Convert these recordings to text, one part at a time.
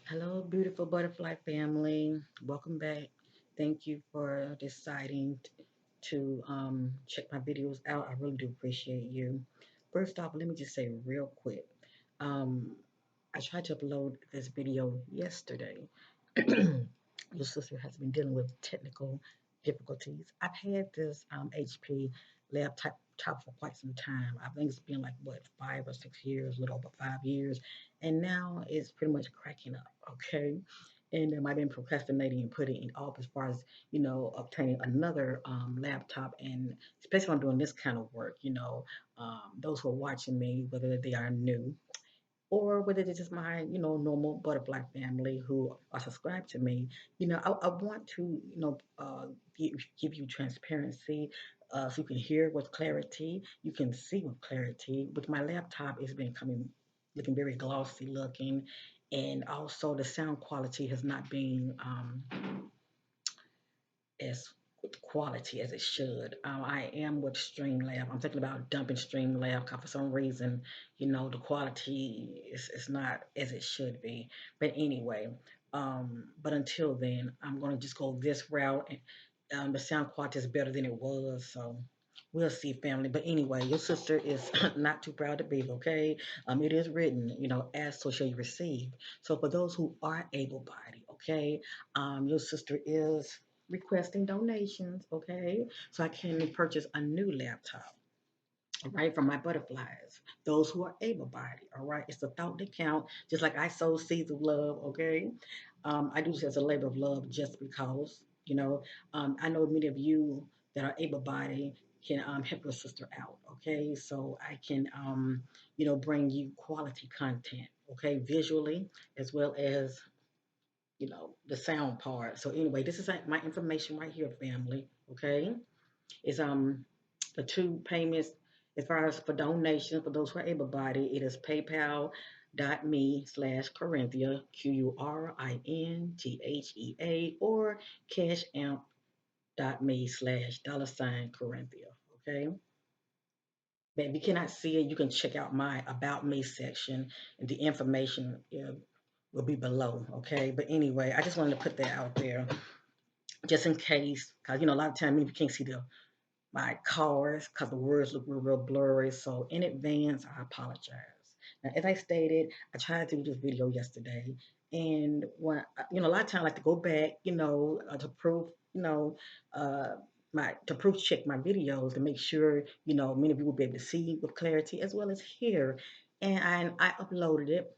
Hello, beautiful butterfly family. Welcome back. Thank you for deciding to check my videos out. I really do appreciate you. First off, let me just say real quick. Um, I tried to upload this video yesterday. Your sister has been dealing with technical difficulties. I've had this HP laptop for quite some time. I think it's been like what 5 or 6 years, a little over 5 years, and now it's pretty much cracking up. Okay, and I've been procrastinating and putting it off as far as obtaining another laptop, and especially when I'm doing this kind of work. Those who are watching me, whether they are new or whether it's just my, normal butterfly family who are subscribed to me, I want to, give you transparency so you can hear with clarity, you can see with clarity. With my laptop, it's been looking very glossy looking, and also the sound quality has not been as good quality as it should. I am with Streamlab. I'm thinking about dumping Streamlab because for some reason, the quality is not as it should be. But anyway, but until then, I'm going to just go this route. And the sound quality is better than it was. So we'll see, family. But anyway, your sister is not too proud to be, okay? It is written, as so shall you receive. So for those who are able-bodied, okay, your sister is requesting donations, okay? So I can purchase a new laptop, right, for my butterflies, those who are able-bodied, all right? It's the thought that count, just like I sow seeds of love, okay? I do this as a labor of love just because, I know many of you that are able-bodied can help your sister out, okay? So I can, bring you quality content, okay, visually as well as the sound part. So anyway, this is my information right here, family. Okay, it's the two payments as far as for donations for those who are able-bodied. It is PayPal.me/Corinthia Qurinthea or CashApp.me/$Corinthia. Okay. But if you cannot see it, you can check out my About Me section, and the information will be below. Okay. But anyway, I just wanted to put that out there just in case, because a lot of times you can't see my cards because the words look real blurry. So in advance, I apologize. Now, as I stated, I tried to do this video yesterday, and when a lot of times I like to go back, to proof, uh, my to proof check my videos to make sure many of you will be able to see with clarity as well as hear. And I uploaded it,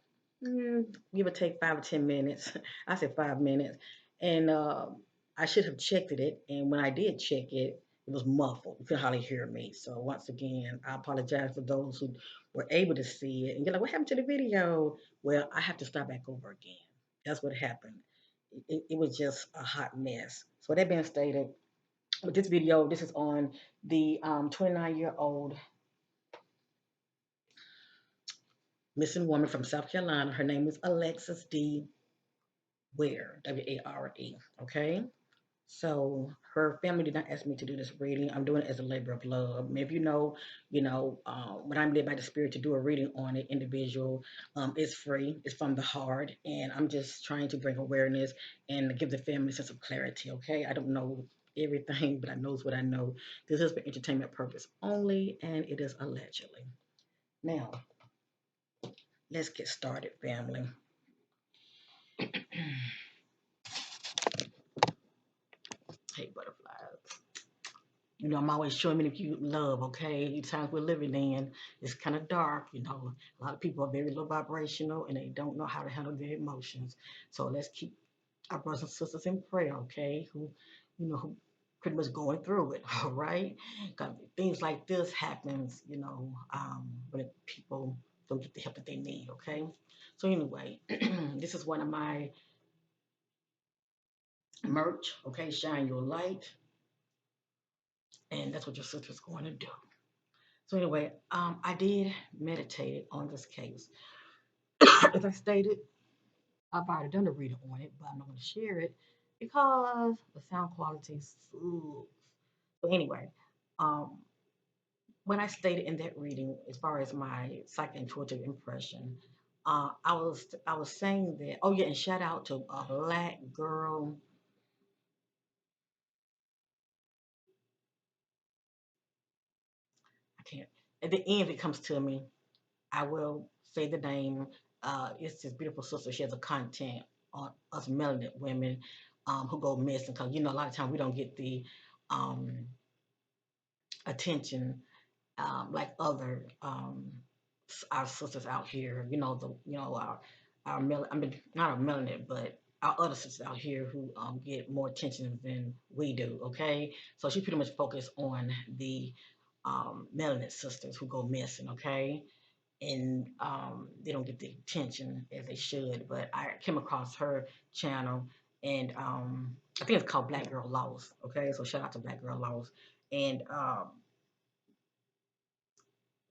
give or take 5 or 10 minutes. I said 5 minutes, and I should have checked it. And when I did check it, it was muffled. You could hardly hear me. So once again, I apologize for those who were able to see it. And you're like, what happened to the video? Well, I have to start back over again. That's what happened. It was just a hot mess. So that being stated, with this video, this is on the 29-year-old missing woman from South Carolina. Her name is Alexis Ware, Ware. Okay. So her family did not ask me to do this reading. I'm doing it as a labor of love. If when I'm led by the spirit to do a reading on an individual, it's free. It's from the heart, and I'm just trying to bring awareness and give the family a sense of clarity. Okay, I don't know everything, but I knows what I know. This is for entertainment purpose only, and it is allegedly. Now, let's get started, family. Hey, butterflies. I'm always showing many people love, okay? The times we're living in, it's kind of dark, A lot of people are very low vibrational and they don't know how to handle their emotions. So let's keep our brothers and sisters in prayer, okay? Who pretty much going through it, all right? Because things like this happens, when people don't get the help that they need, okay? So anyway, this is one of my merch, okay? Shine your light. And that's what your sister's going to do. So anyway, I did meditate on this case. As I stated, I've already done a reading on it, but I'm not going to share it because the sound quality sucks. But anyway, um, when I stated in that reading, as far as my psychic intuitive impression, I was saying that. Oh yeah, and shout out to a black girl. I can't. At the end, if it comes to me, I will say the name. It's this beautiful sister. She has a content on us melanated women who go missing because a lot of times we don't get the um, attention like other our sisters out here. I mean not our melanin, but our other sisters out here who get more attention than we do. Okay, so she pretty much focused on the melanin sisters who go missing. Okay, and they don't get the attention as they should. But I came across her channel, and I think it's called Black Girl Lost. Okay, so shout out to Black Girl Lost, and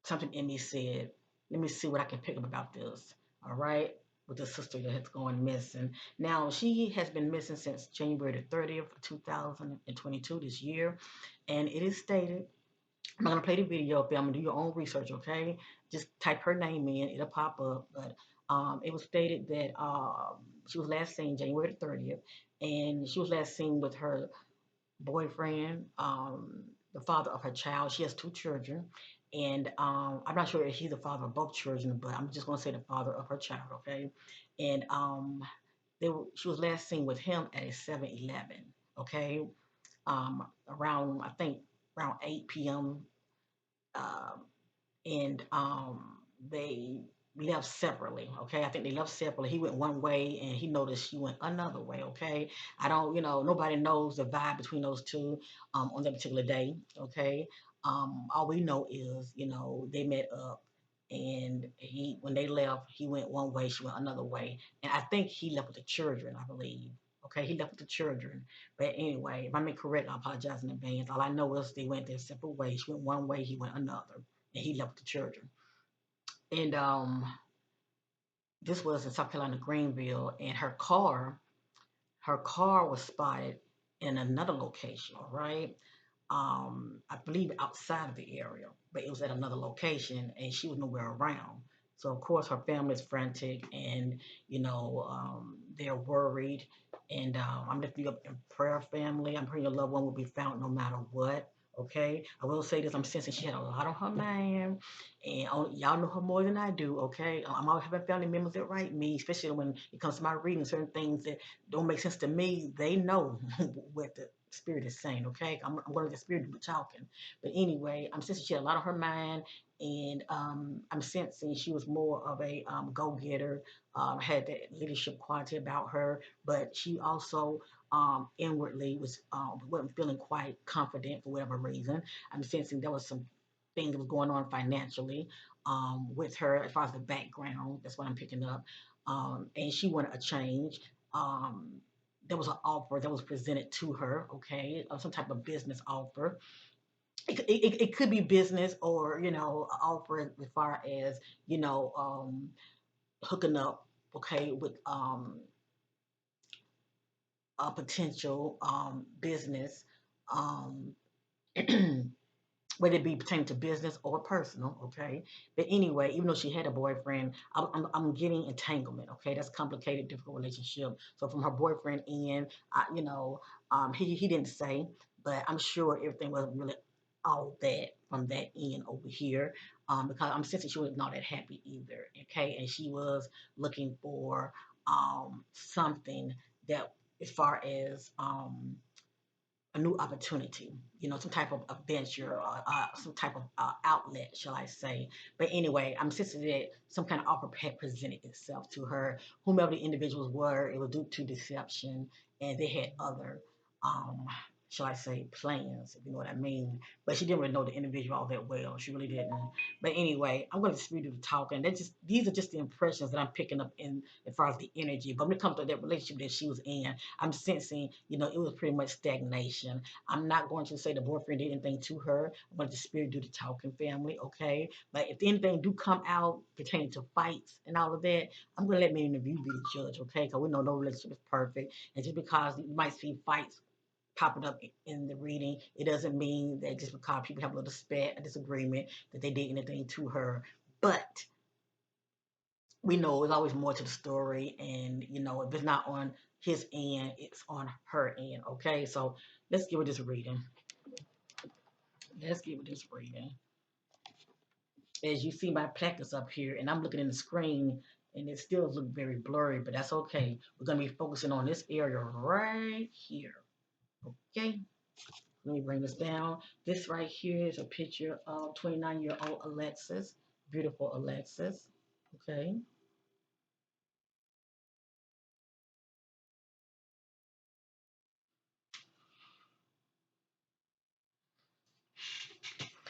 something in me said, let me see what I can pick up about this. All right. With the sister that has gone missing. Now, she has been missing since January the 30th, 2022, this year. And it is stated, I'm not going to play the video up there. I'm going to do your own research, okay? Just type her name in, it'll pop up. But it was stated that she was last seen January the 30th, and she was last seen with her boyfriend, the father of her child. She has two children, and I'm not sure if he's the father of both children, but I'm just going to say the father of her child, okay? And she was last seen with him at a 7-Eleven, okay? Around, I think, around 8 p.m. Um, and they left separately. Okay, I think they left separately. He went one way, and he noticed she went another way. Okay, I don't, nobody knows the vibe between those two on that particular day. Okay, all we know is, they met up, and when they left, he went one way, she went another way, and I think he left with the children, I believe. Okay, he left with the children. But anyway, if I'm incorrect, I apologize in advance. All I know is they went their separate ways. She went one way, he went another, and he left with the children. And this was in South Carolina, Greenville, and her car was spotted in another location, right? I believe outside of the area, but it was at another location, and she was nowhere around. So of course her family is frantic, and they're worried. And I'm lifting you up in prayer, family. I'm praying your loved one will be found no matter what. Okay, I will say this: I'm sensing she had a lot on her mind, and y'all know her more than I do. Okay, I'm always having family members that write me, especially when it comes to my reading certain things that don't make sense to me. They know what the spirit is saying, okay? I'm going to the spirit to be talking. But anyway, I'm sensing she had a lot on her mind, and I'm sensing she was more of a go-getter, had that leadership quality about her, but she also inwardly wasn't feeling quite confident for whatever reason. I'm sensing there was some things that was going on financially with her as far as the background. That's what I'm picking up. And she wanted a change. Um, there was an offer that was presented to her, okay, of some type of business offer. It could be business, or an offer as far as hooking up, okay, with a potential business, um, whether it be pertaining to business or personal, okay? But anyway, even though she had a boyfriend, I'm getting entanglement, okay? That's complicated, difficult relationship. So from her boyfriend in, he didn't say, but I'm sure everything wasn't really all that from that end over here, because I'm sensing she was not that happy either, okay? And she was looking for something that, as far as a new opportunity, some type of adventure, some type of outlet, shall I say. But anyway, I'm sensitive that some kind of offer had presented itself to her. Whomever the individuals were, it was due to deception, and they had other, um, shall I say, plans, if you know what I mean. But she didn't really know the individual all that well. She really didn't. But anyway, I'm going to just read you the talk, and these are just the impressions that I'm picking up in as far as the energy. But when it comes to that relationship that she was in, I'm sensing, it was pretty much stagnation. I'm not going to say the boyfriend did anything to her. I'm going to let the spirit do the talking, family, okay? But if anything do come out pertaining to fights and all of that, I'm going to let me and you be the judge, okay? Because we know no relationship is perfect. And just because you might see fights popping up in the reading, it doesn't mean that just because people have a little spat, a disagreement, that they did anything to her. But we know there's always more to the story, and if it's not on his end, it's on her end. Okay, so let's give it this reading. Let's give it this reading. As you see, my placards up here, and I'm looking in the screen, and it still looks very blurry, but that's okay. We're gonna be focusing on this area right here. Okay, let me bring this down. This right here is a picture of 29-year-old Alexis, beautiful Alexis. Okay.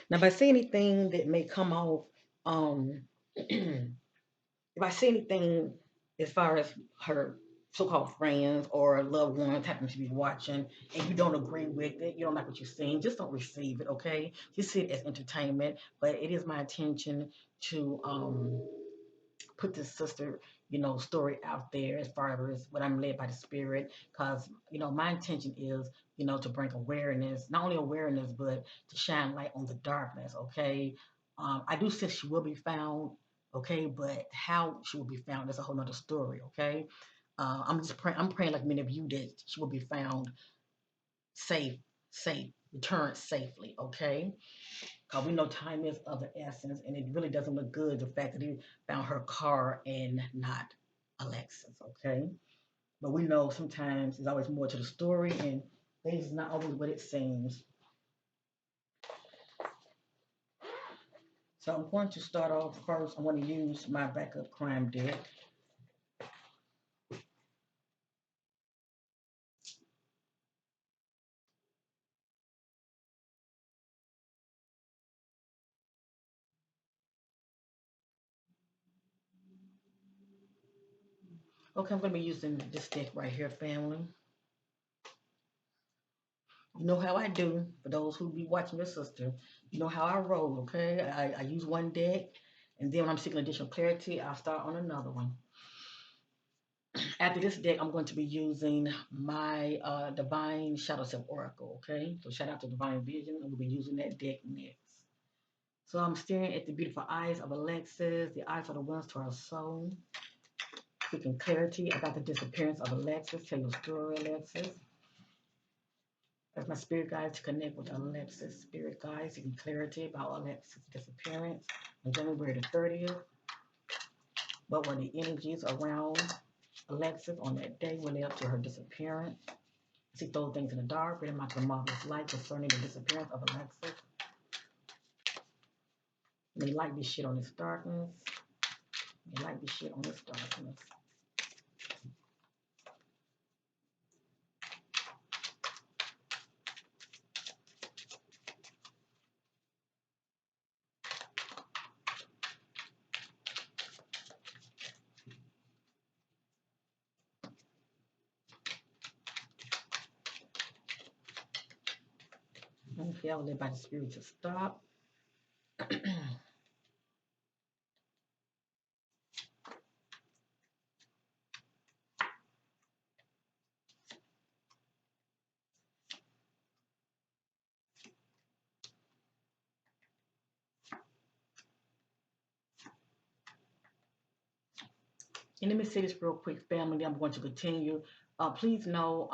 Now, if I see anything that may come off, um, if I see anything as far as her so-called friends or loved ones happen to be watching, and you don't agree with it, you don't like what you're seeing, just don't receive it, okay? Just see it as entertainment. But it is my intention to put this sister, story out there as far as what I'm led by the spirit, because my intention is, to bring awareness, not only awareness, but to shine light on the darkness. Okay, I do say she will be found. Okay, but how she will be found is a whole nother story. Okay, I'm just praying. I'm praying like many of you that she will be found safe, safe, returned safely. Okay, because we know time is of the essence, and it really doesn't look good the fact that he found her car and not Alexis, okay? But we know sometimes there's always more to the story, and things is not always what it seems. So I'm going to start off first. I'm going to use my backup crime deck. Okay, I'm going to be using this deck right here, family. You know how I do. For those who be watching your sister, you know how I roll, okay? I use one deck, and then when I'm seeking additional clarity, I'll start on another one. After this deck, I'm going to be using my Divine Shadow Self Oracle, okay? So shout out to Divine Vision, and we'll be using that deck next. So I'm staring at the beautiful eyes of Alexis. The eyes are the ones to our soul. Seeking clarity about the disappearance of Alexis. Tell your story, Alexis. That's my spirit guide to connect with Alexis. Spirit guide seeking clarity about Alexis' disappearance on January the 30th. What were the energies around Alexis on that day when led up to her disappearance? See those things in the dark, bring out the marvelous light concerning the disappearance of Alexis. May light be shit on this darkness. May light be shit on this darkness. Okay, I will led by the spirit to stop. And let me say this real quick, family. I'm going to continue. Please know,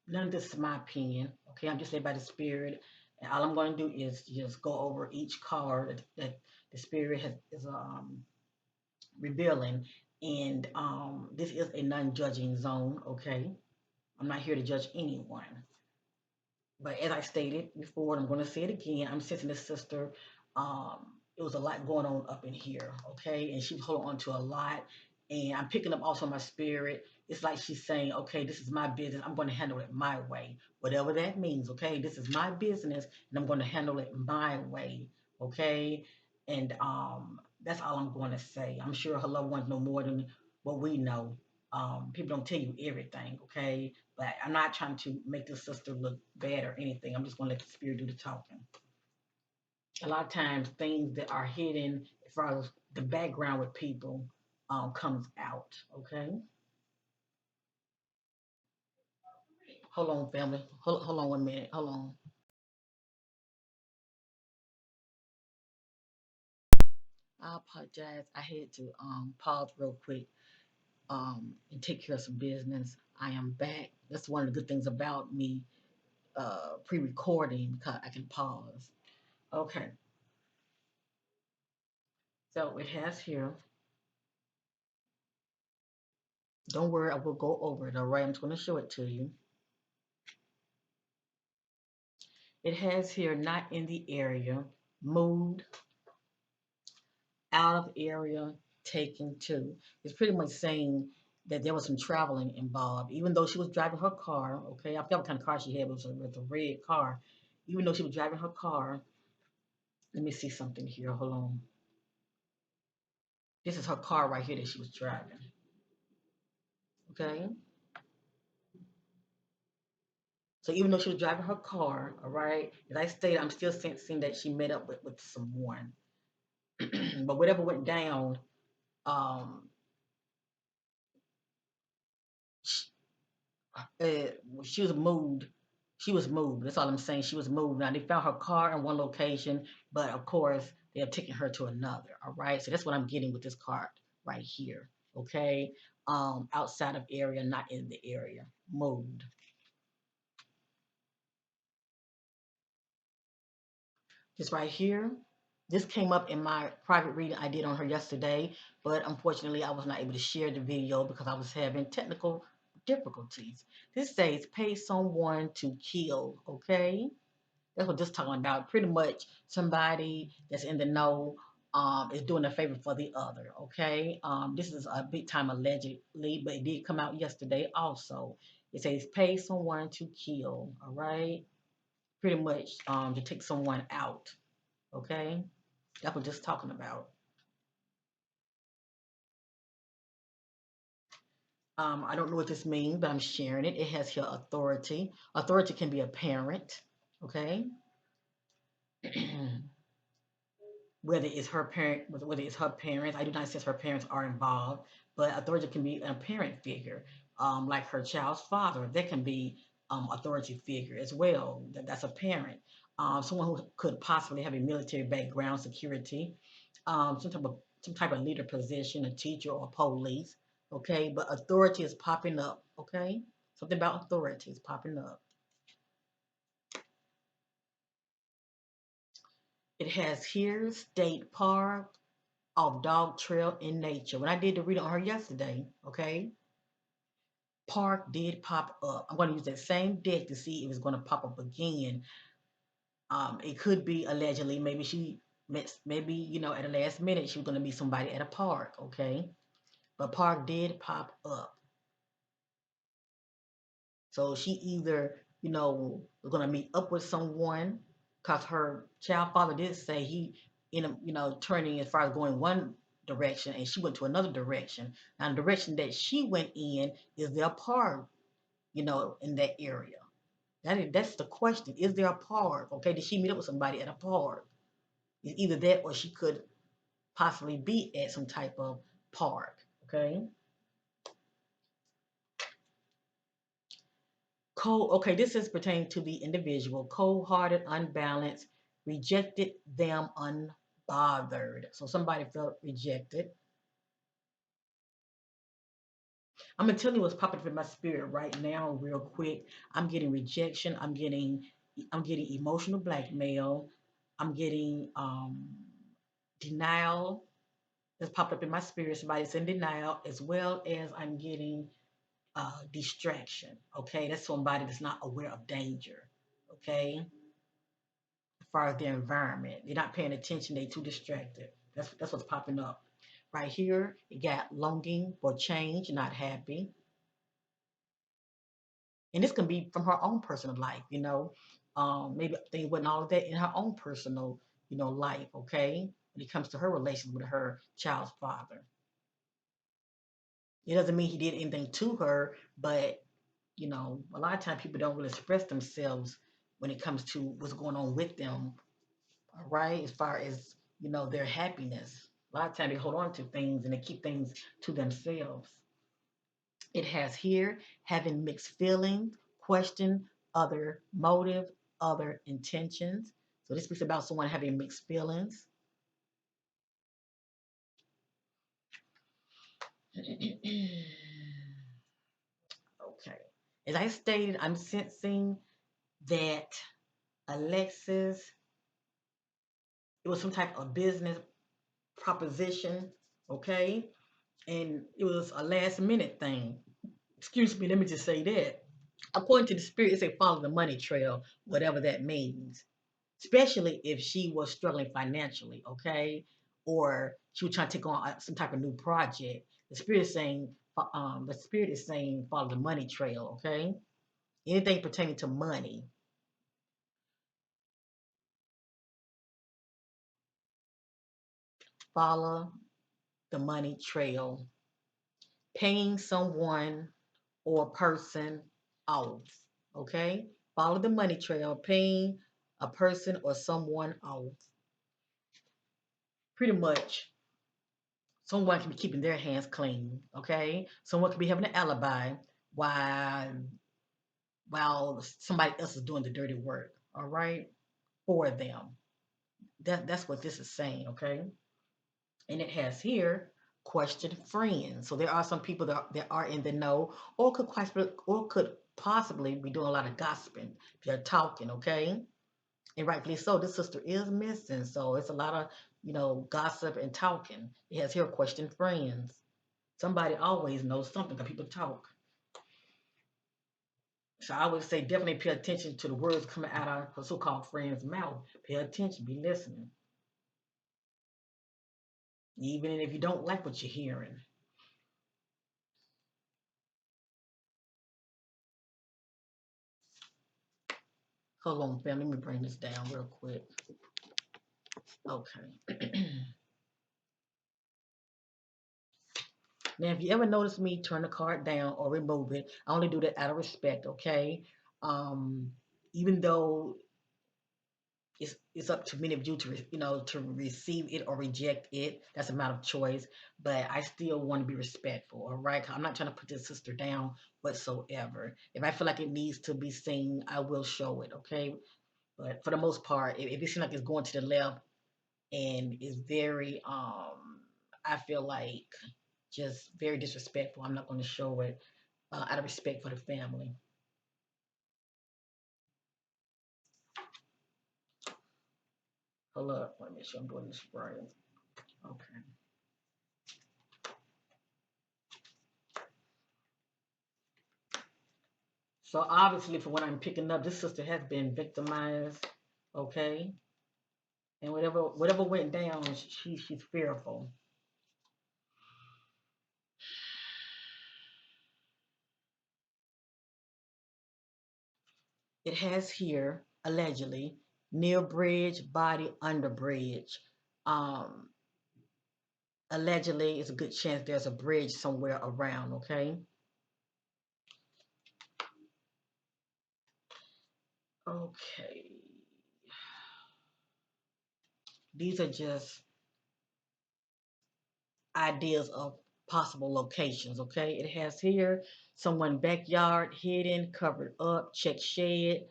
none of this is my opinion. Okay, I'm just led by the spirit, and all I'm going to do is just go over each card that the spirit is revealing. And this is a non-judging zone. Okay, I'm not here to judge anyone. But as I stated before, and I'm going to say it again, I'm sensing this sister. It was a lot going on up in here, okay? And she was holding on to a lot. And I'm picking up also my spirit. It's like she's saying, okay, this is my business. I'm going to handle it my way, whatever that means, okay? This is my business, and I'm going to handle it my way, okay? And that's all I'm going to say. I'm sure her loved ones know more than what we know. People don't tell you everything, okay? But I'm not trying to make the sister look bad or anything. I'm just going to let the spirit do the talking. A lot of times, things that are hidden as far as the background with people comes out, okay? Hold on, family. Hold on 1 minute. Hold on. I apologize. I had to pause real quick and take care of some business. I am back. That's one of the good things about me pre-recording because I can pause. Okay, so it has here. Don't worry, I will go over it. All right, I'm just going to show it to you. It has here not in the area, moved, out of area, taken to. It's pretty much saying that there was some traveling involved, even though she was driving her car. Okay, I forgot what kind of car she had, but it was a red car. Even though she was driving her car, let me see something here. Hold on. This is her car right here that she was driving. Okay, so even though she was driving her car, all right, as I stated, I'm still sensing that she met up with someone. But whatever went down, um, uh, she was moved. She was moved. That's all I'm saying. She was moved. Now they found her car in one location, but of course they have taken her to another. All right. So that's what I'm getting with this card right here. Okay. Outside of area, not in the area. Moved. This right here. This came up in my private reading I did on her yesterday, but unfortunately I was not able to share the video because I was having technical difficulties. This says pay someone to kill. Okay. That's what this talking about. Pretty much somebody that's in the know is doing a favor for the other. Okay. This is a big time allegedly, but it did come out yesterday also. It says pay someone to kill. All right. Pretty much to take someone out. Okay. That's what this talking about. I don't know what this means, but I'm sharing it. It has here authority. Authority can be a parent. Okay. Whether it's her parent, whether it's her parents. I do not say her parents are involved, but authority can be a parent figure, like her child's father. That can be authority figure as well. That's a parent. Someone who could possibly have a military background, security, some type of leader position, a teacher or police. Okay, but authority is popping up. Okay, something about authority is popping up. It has here state park, of dog trail in nature. When I did the reading on her yesterday, okay, park did pop up. I'm going to use that same deck to see if it's going to pop up again. It could be allegedly, maybe maybe at the last minute she was going to be somebody at a park, okay, but park did pop up. So she either, was going to meet up with someone because her child father did say he, turning as far as going one direction and she went to another direction. Now, the direction that she went in is there a park, in that area? That's the question. Is there a park? Okay, did she meet up with somebody at a park? It's either that or she could possibly be at some type of park. Okay. Cold, okay, this is pertaining to the individual, cold-hearted, unbalanced, rejected them unbothered. So somebody felt rejected. I'm gonna tell you what's popping up in my spirit right now, real quick. I'm getting rejection. I'm getting emotional blackmail. I'm getting denial. That's popped up in my spirit. Somebody's in denial, as well as I'm getting distraction. Okay, that's somebody that's not aware of danger. Okay, as far as their environment. They're not paying attention, they're too distracted. That's what's popping up. Right here, you got longing for change, not happy. And this can be from her own personal life, maybe things wasn't all of that in her own personal, life, okay? When it comes to her relations with her child's father. It doesn't mean he did anything to her, but a lot of times people don't really express themselves when it comes to what's going on with them. All right, as far as their happiness. A lot of times they hold on to things and they keep things to themselves. It has here having mixed feelings, question other motive, other intentions. So this speaks about someone having mixed feelings. Okay. As I stated, I'm sensing that Alexis, it was some type of business proposition, okay? And it was a last minute thing. Excuse me, let me just say that. According to the spirit, it say follow the money trail, whatever that means. Especially if she was struggling financially, okay? Or she was trying to take on some type of new project. The spirit is saying follow the money trail, okay? Anything pertaining to money, follow the money trail. Paying someone or person off, okay? Follow the money trail, paying a person or someone off. Pretty much, someone can be keeping their hands clean, okay? Someone could be having an alibi while while somebody else is doing the dirty work, all right, for them. That's what this is saying, okay? And it has here question friends. So there are some people that are in the know, or could possibly be doing a lot of gossiping. They're talking, okay, and rightfully so. This sister is missing, so it's a lot of gossip and talking. It has here question friends. Somebody always knows something because people talk. So I would say definitely pay attention to the words coming out of her so-called friend's mouth. Pay attention, be listening, even if you don't like what you're hearing. Hold on, fam. Let me bring this down real quick. Okay. Now, if you ever notice me turn the card down or remove it, I only do that out of respect, okay? Um, Even though it's up to many of you to to receive it or reject it. That's a matter of choice. But I still want to be respectful, all right? I'm not trying to put this sister down whatsoever. If I feel like it needs to be seen, I will show it, okay? But for the most part, if it seems like it's going to the left and is very I feel like just very disrespectful, I'm not going to show it out of respect for the family. Hold up, let me make sure I'm doing this right. Okay. So obviously, for what I'm picking up, this sister has been victimized, okay, and whatever went down, she's fearful. It has here allegedly near bridge, body under bridge. Um, Allegedly, it's a good chance there's a bridge somewhere around, okay? Okay. These are just ideas of possible locations, okay? It has here someone backyard, hidden, covered up, check shed,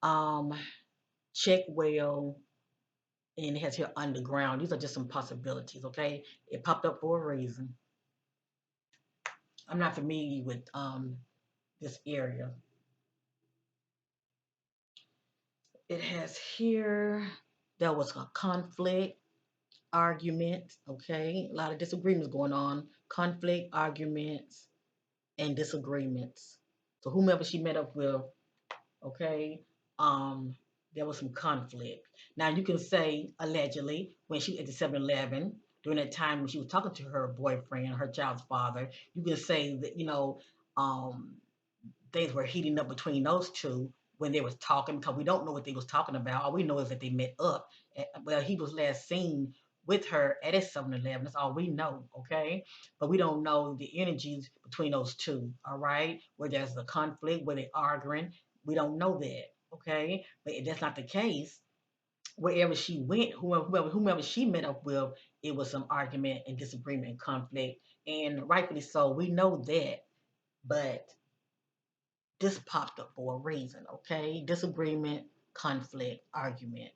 um, check well, and it has here underground. These are just some possibilities, okay? It popped up for a reason. I'm not familiar with this area. It has here there was a conflict, argument, okay? A lot of disagreements going on, conflict, arguments, and disagreements. So whomever she met up with, okay, um, there was some conflict. Now you can say allegedly when she at the 7-Eleven during that time when she was talking to her boyfriend, her child's father, you can say that um, things were heating up between those two when they was talking because we don't know what they was talking about. All we know is that they met up. Well, he was last seen with her at a 7-Eleven. That's all we know, okay? But we don't know the energies between those two, all right? Where there's a conflict, where they're arguing. We don't know that, okay? But if that's not the case, wherever she went, whomever she met up with, it was some argument and disagreement and conflict. And rightfully so, we know that. But this popped up for a reason, okay? Disagreement, conflict, argument.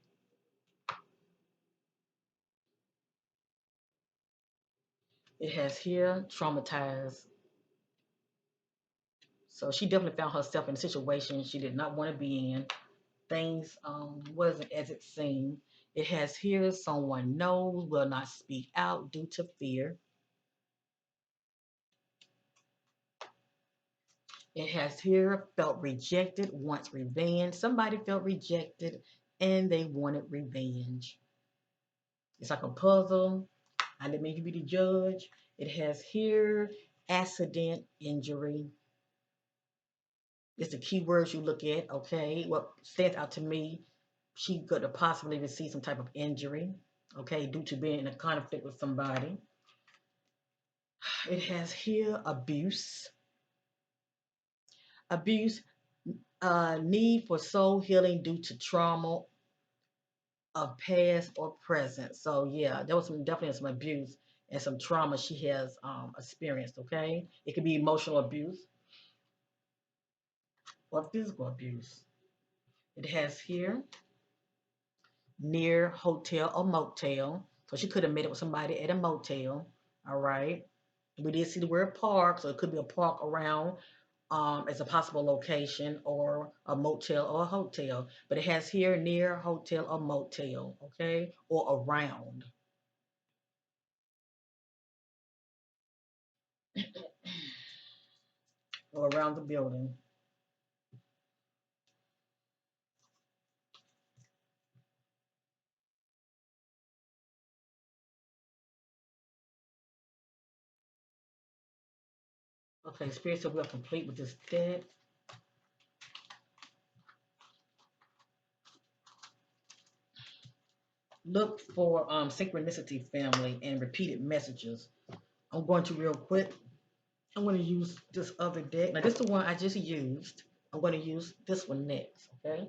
It has here traumatized. So she definitely found herself in a situation she did not want to be in. Things wasn't as it seemed. It has here someone knows will not speak out due to fear. It has here felt rejected, wants revenge. Somebody felt rejected and they wanted revenge. It's like a puzzle. I let me be the judge. It has here accident, injury. It's the key words you look at, okay? What stands out to me, she could have possibly received some type of injury, okay, due to being in a conflict with somebody. It has here abuse. Abuse, need for soul healing due to trauma of past or present. So yeah, there was definitely some abuse and some trauma she has experienced. Okay, it could be emotional abuse or physical abuse. It has here near hotel or motel, so she could have met up with somebody at a motel. All right, we did see the word park, so it could be a park around as a possible location or a motel or a hotel. But it has here near hotel or motel. Okay, or around. Or around the building. Okay, Spirit, so we are complete with this deck. Look for synchronicity, family, and repeated messages. I'm going to real quick. I'm going to use this other deck. Now, this is the one I just used. I'm going to use this one next, okay?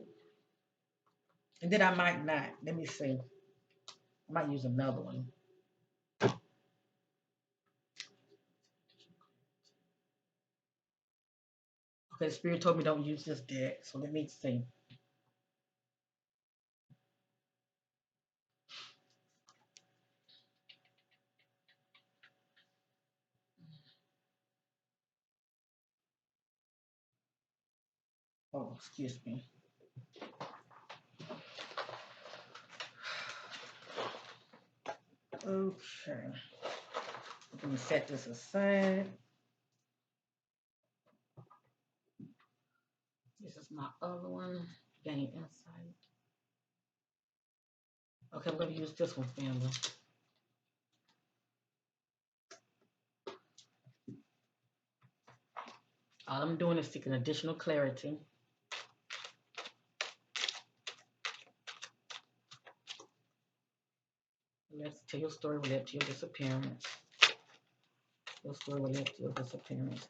And then I might not. Let me see. I might use another one. Okay, Spirit told me don't use this deck, so let me see. Oh, excuse me. Okay. Let me set this aside. This is my other one. Gain insight. Okay, I'm going to use this one, family. All I'm doing is seeking additional clarity. Let's tell your story related to your disappearance. Your story related to your disappearance.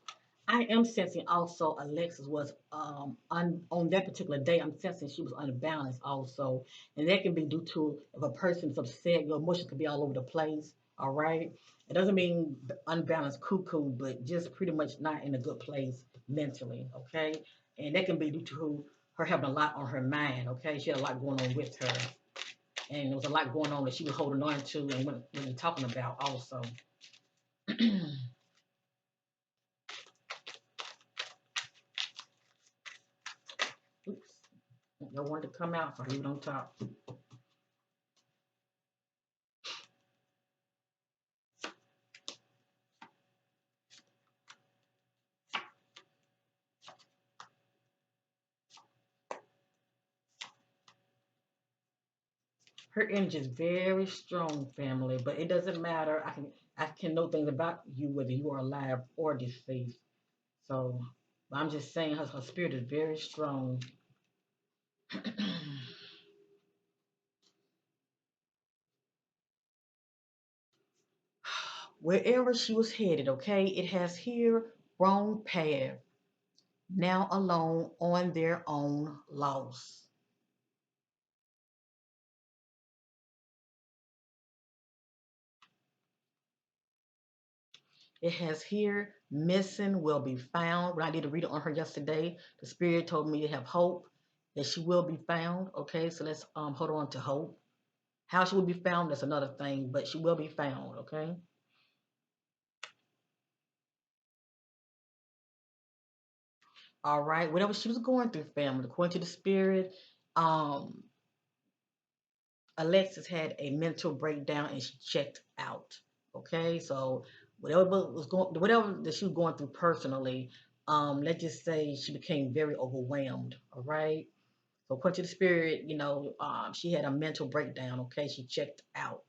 I am sensing also Alexis was on that particular day. I'm sensing she was unbalanced also, and that can be due to if a person's upset, your emotions can be all over the place. All right, it doesn't mean unbalanced cuckoo, but just pretty much not in a good place mentally. Okay, and that can be due to her having a lot on her mind. Okay, she had a lot going on with her, and there was a lot going on that she was holding on to and when talking about also. Oops, don't want to come out, so I leave it on top. Her energy is very strong, family, but it doesn't matter. I can know things about you whether you are alive or deceased. So I'm just saying her spirit is very strong. Wherever she was headed, okay, it has here wrong path, now alone on their own loss. It has here missing will be found. When I did a reading on her yesterday, the spirit told me to have hope that she will be found. Okay, so let's hold on to hope. How she will be found, that's another thing, but she will be found, okay? All right, whatever she was going through, family, according to the spirit, um, Alexis had a mental breakdown and she checked out. Okay, so whatever that she was going through personally, let's just say she became very overwhelmed. All right. So according to the spirit, she had a mental breakdown. Okay, she checked out.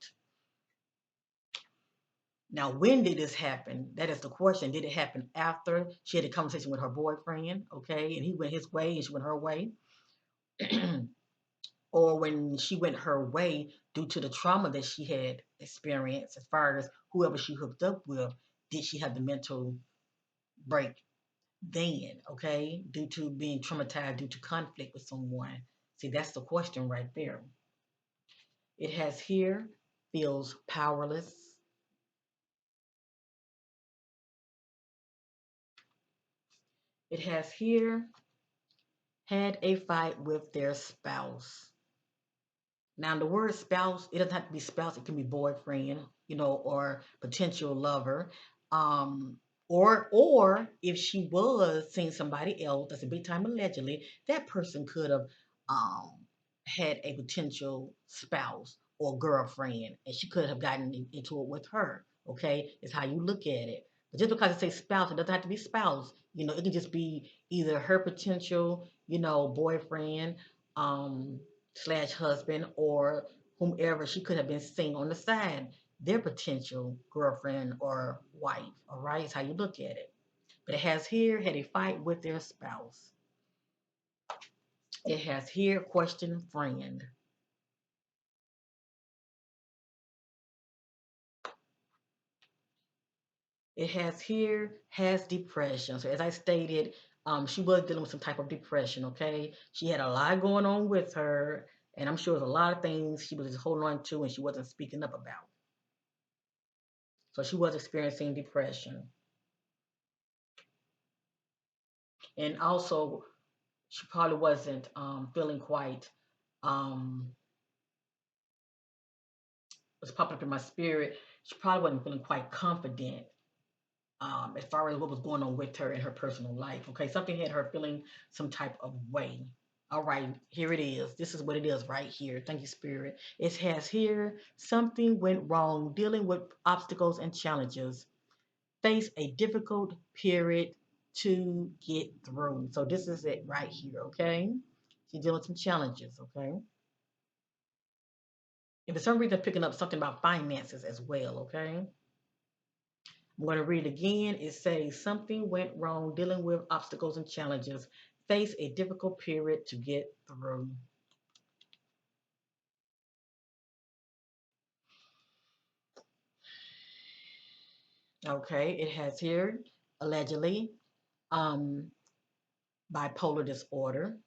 Now, when did this happen? That is the question. Did it happen after she had a conversation with her boyfriend? Okay, and he went his way and she went her way, or when she went her way due to the trauma that she had experienced, as far as whoever she hooked up with, did she have the mental break then? Okay, due to being traumatized due to conflict with someone. See, that's the question right there. It has here feels powerless. It has here had a fight with their spouse. Now, the word spouse, it doesn't have to be spouse, it can be boyfriend, or potential lover. Um, or if she was seeing somebody else, that's a big time allegedly, that person could have um had a potential spouse or girlfriend, and she could have gotten into it with her. Okay, is how you look at it. But just because it says spouse, it doesn't have to be spouse. It could just be either her potential, boyfriend, um, slash husband, or whomever she could have been seeing on the side, their potential girlfriend or wife. All right, is how you look at it. But it has here had a fight with their spouse. It has here question friend. It has here has depression. So as I stated, she was dealing with some type of depression. Okay, she had a lot going on with her, and I'm sure there's a lot of things she was just holding on to and she wasn't speaking up about. So she was experiencing depression, and also she probably wasn't feeling quite um, was popping up in my spirit. She probably wasn't feeling quite confident as far as what was going on with her in her personal life. Okay, something had her feeling some type of way. All right, here it is. This is what it is right here. Thank you, Spirit. It has here something went wrong, dealing with obstacles and challenges. Face a difficult period to get through. So this is it right here. Okay, she's dealing with some challenges. Okay, and for some reason, I'm picking up something about finances as well. Okay, I'm going to read it again. It says something went wrong, dealing with obstacles and challenges. Face a difficult period to get through. Okay, it has here allegedly um, bipolar disorder.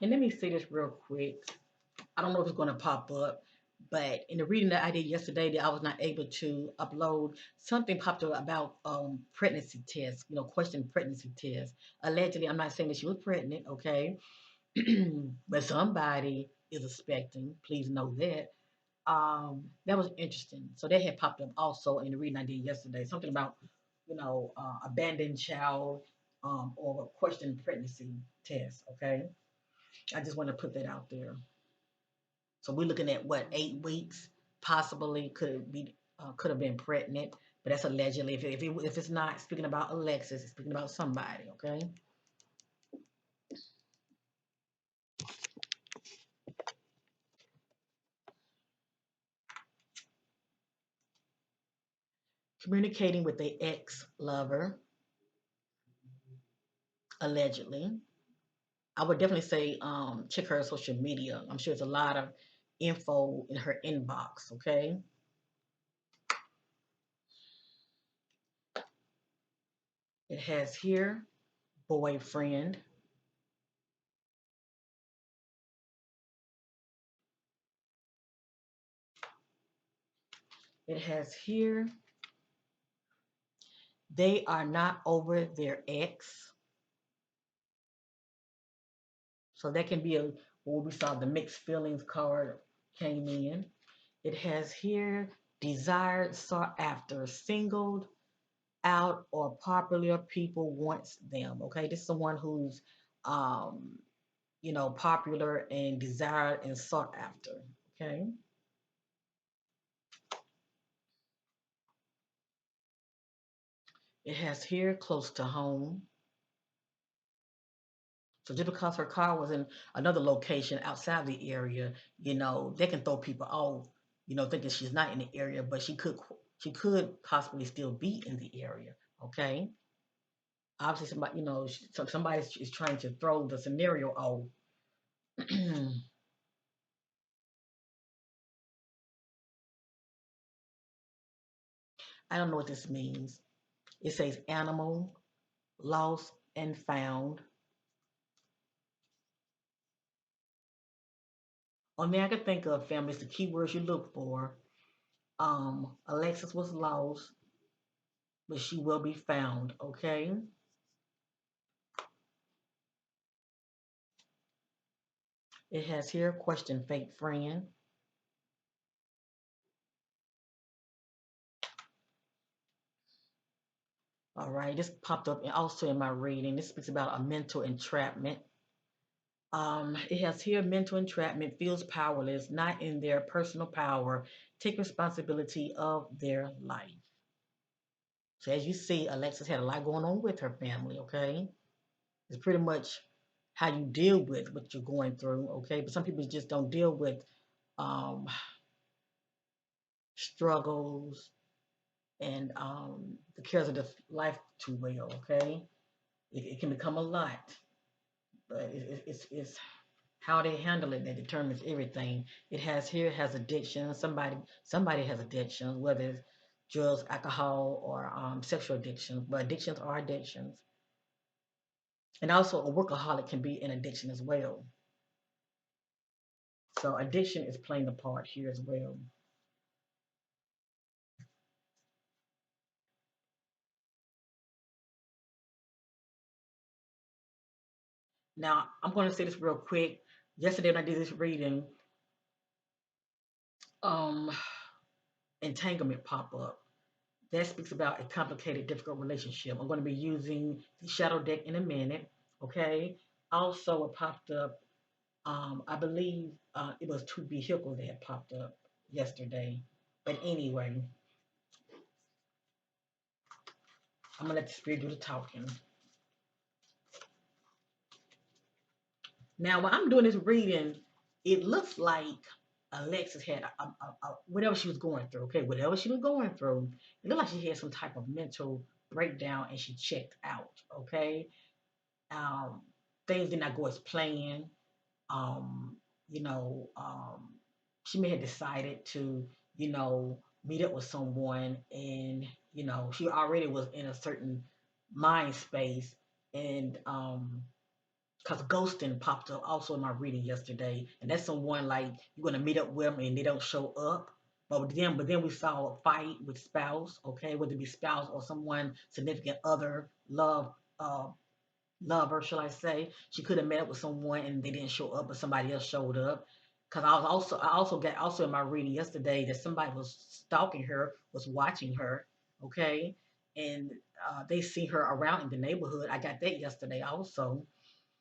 And let me say this real quick. I don't know if it's going to pop up, but in the reading that I did yesterday that I was not able to upload, something popped up about pregnancy tests, question pregnancy tests. Allegedly, I'm not saying that she was pregnant, okay? But somebody is expecting. Please know that. That was interesting. So that had popped up also in the reading I did yesterday. Something about, abandoned child, or question pregnancy test. Okay, I just want to put that out there. So we're looking at what 8 weeks, possibly could have been pregnant, but that's allegedly. If it's not speaking about Alexis, it's speaking about somebody. Okay, communicating with the ex lover, allegedly. I would definitely say check her social media. I'm sure there's a lot of info in her inbox. Okay, It has here boyfriend. It has here they are not over their ex. So that can be a what we saw the mixed feelings card came in. It has here desired, sought after, singled out, or popular people wants them. Okay, this is someone who's um, popular and desired and sought after. Okay. It has here close to home. So just because her car was in another location outside the area, they can throw people off, thinking she's not in the area, but she could possibly still be in the area. Okay. Obviously, somebody, somebody is trying to throw the scenario off. I don't know what this means. It says animal, lost and found. Only I can think of, family, is the keywords you look for. Alexis was lost, but she will be found. Okay. It has here question fake friend. All right. This popped up also in my reading. This speaks about a mental entrapment. It has here mental entrapment, feels powerless, not in their personal power, take responsibility of their life. So as you see, Alexis had a lot going on with her family, okay? It's pretty much how you deal with what you're going through, okay? But some people just don't deal with um, struggles and the cares of the life too well, okay? It can become a lot, but it's how they handle it that determines everything. It has here has addiction. Somebody has addiction, whether it's drugs, alcohol, or sexual addictions. But addictions are addictions, and also a workaholic can be an addiction as well. So addiction is playing a part here as well. Now I'm going to say this real quick. Yesterday when I did this reading, um, entanglement pop up. That speaks about a complicated, difficult relationship. I'm going to be using the shadow deck in a minute. Okay. Also, it popped up. I believe it was two vehicles that had popped up yesterday. But anyway, I'm gonna let the spirit do the talking. Now, when I'm doing this reading, it looks like Alexis had whatever she was going through. Okay, whatever she was going through, it looked like she had some type of mental breakdown and she checked out. Okay, um, things did not go as planned. Um, you know, she may have decided to, meet up with someone, and she already was in a certain mind space, and because ghosting popped up also in my reading yesterday, and that's someone like you're gonna meet up with them and they don't show up. But then we saw a fight with spouse, okay, whether it be spouse or someone significant other, uh, lover, shall I say? She could have met up with someone and they didn't show up, but somebody else showed up. Because I also got also in my reading yesterday that somebody was stalking her, was watching her, okay, and they see her around in the neighborhood. I got that yesterday also.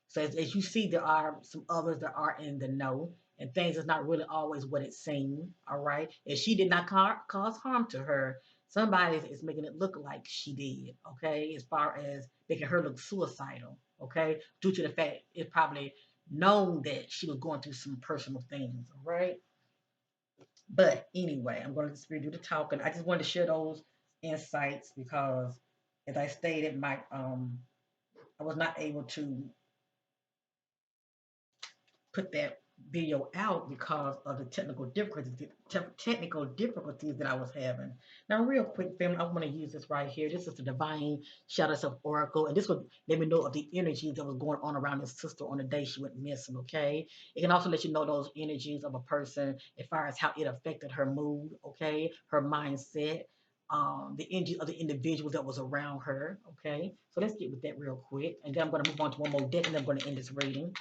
So as you see, there are some others that are in the know, and things is not really always what it seemed. All right, if she did not cause harm to her, somebody is making it look like she did. Okay, as far as making her look suicidal. Okay, due to the fact it probably known that she was going through some personal things. All right, but anyway, I'm going to let the spirit do the talking. I just wanted to share those insights because, as I stated, my I was not able to put that video out because of the technical difficulties that I was having. Now, real quick, family, I want to use this right here. This is the Divine Shadows of Oracle, and this would let me know of the energies that was going on around this sister on the day she went missing. Okay, it can also let you know those energies of a person as far as how it affected her mood. Okay, her mindset. The energy of the individuals that was around her. Okay, so let's get with that real quick, and then I'm going to move on to one more deck, and then I'm going to end this reading.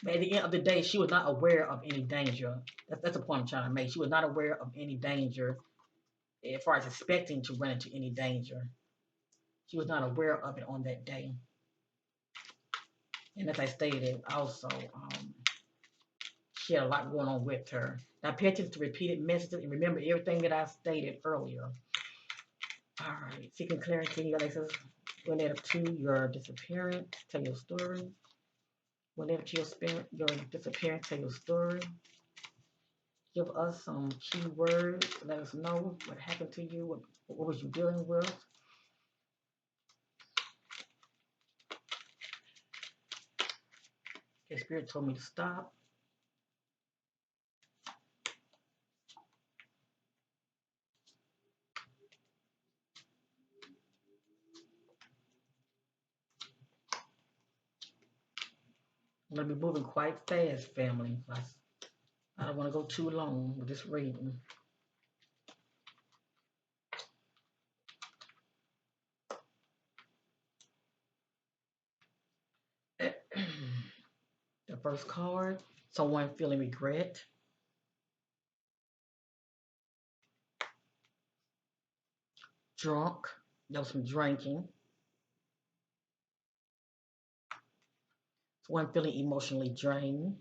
But at the end of the day, she was not aware of any danger. That's the point I'm trying to make. She was not aware of any danger as far as expecting to run into any danger. She was not aware of it on that day. And as I stated, also, she had a lot going on with her. Now, pay attention to repeated messages and remember everything that I stated earlier. All right, seeking clarity, Alexis. Related to your disappearance, tell your story. Related to your disappearance, tell your story. Give us some keywords. Let us know what happened to you. What was you dealing with? Okay, Spirit told me to stop. I'm going to be moving quite fast, family. I don't want to go too long with this reading. The first card, someone feeling regret. Drunk. There was some drinking. Someone feeling emotionally drained.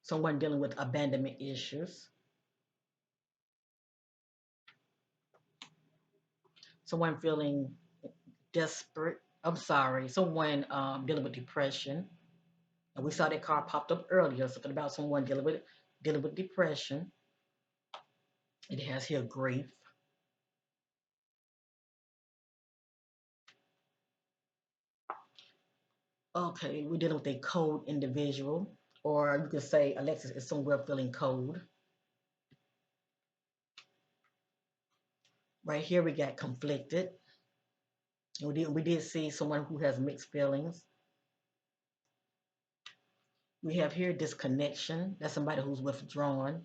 Someone dealing with abandonment issues. Someone feeling desperate. I'm sorry. Someone dealing with depression. And we saw that card popped up earlier, something about someone dealing with depression. It has here grief. Okay, we're dealing with a cold individual, or you could say Alexis is somewhere feeling cold. Right here we got conflicted. We did see someone who has mixed feelings. We have here disconnection. That's somebody who's withdrawn.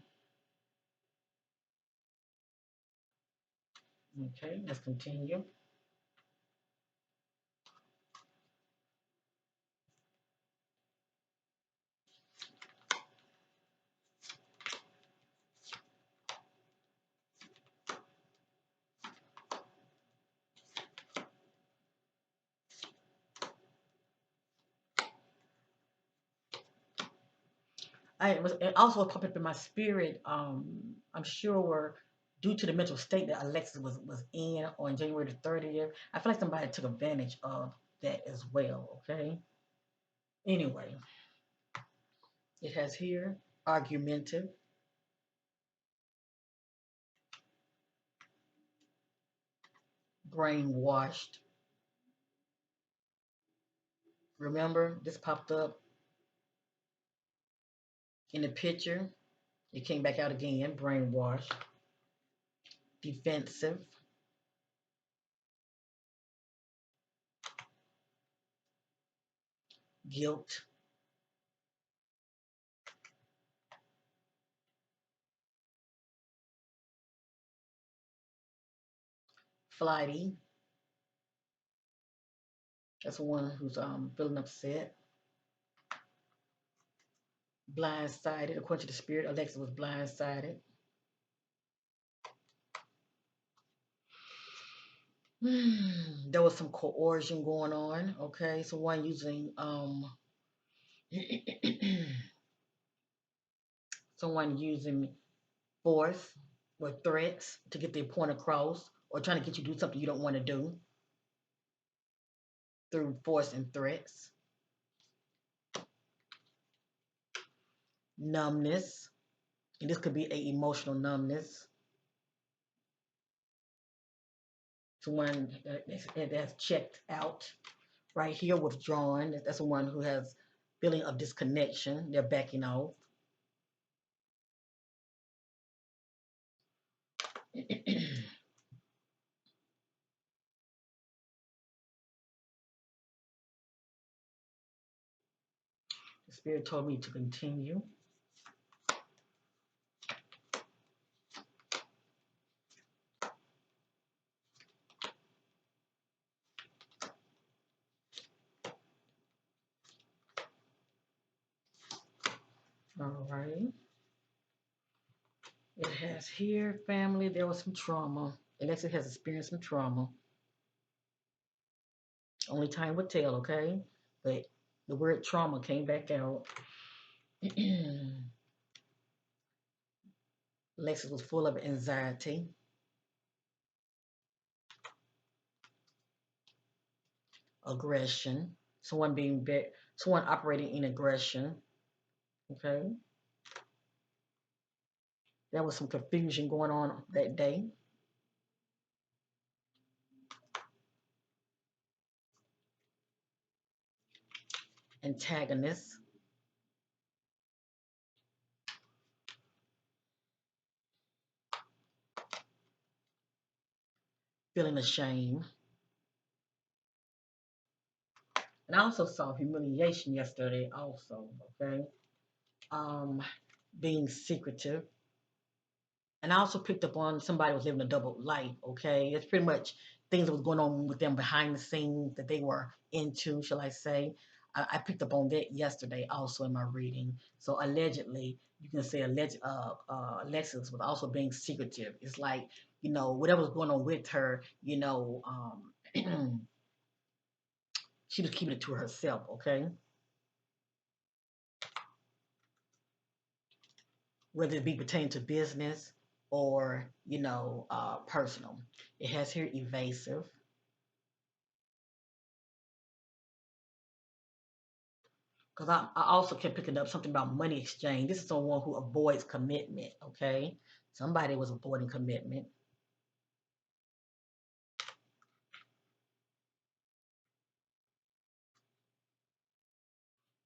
Okay, let's continue. It also popped up in my spirit. I'm sure due to the mental state that Alexis was in on January the 30th, I feel like somebody took advantage of that as well. Okay. Anyway, it has here argumentative, brainwashed. Remember, this popped up in the picture. It came back out again. Brainwashed, defensive, guilt, flighty. That's one who's feeling upset. Blindsided. According to the spirit, Alexa was blindsided. There was some coercion going on. Okay, someone using someone using force or threats to get their point across, or trying to get you to do something you don't want to do through force and threats. Numbness, and this could be a emotional numbness. someone that's checked out. Right here, withdrawn. That's someone who has feeling of disconnection. They're backing off. The spirit told me to continue. All right. It has here, family, there was some trauma. Alexis has experienced some trauma. Only time would tell, okay? But the word trauma came back out. Alexis was full of anxiety, aggression, someone operating in aggression, okay? There was some confusion going on that day. Antagonist, feeling ashamed. And I also saw humiliation yesterday also, okay? Um, Being secretive. And I also picked up on somebody was living a double life, okay? It's pretty much things that was going on with them behind the scenes that they were into, shall I say. I picked up on that yesterday also in my reading. So allegedly, you can say Alexis was also being secretive. It's like, whatever was going on with her, she was keeping it to herself, okay? Whether it be pertaining to business or, personal. It has here evasive. Because I also kept picking up something about money exchange. This is someone who avoids commitment, okay? Somebody was avoiding commitment.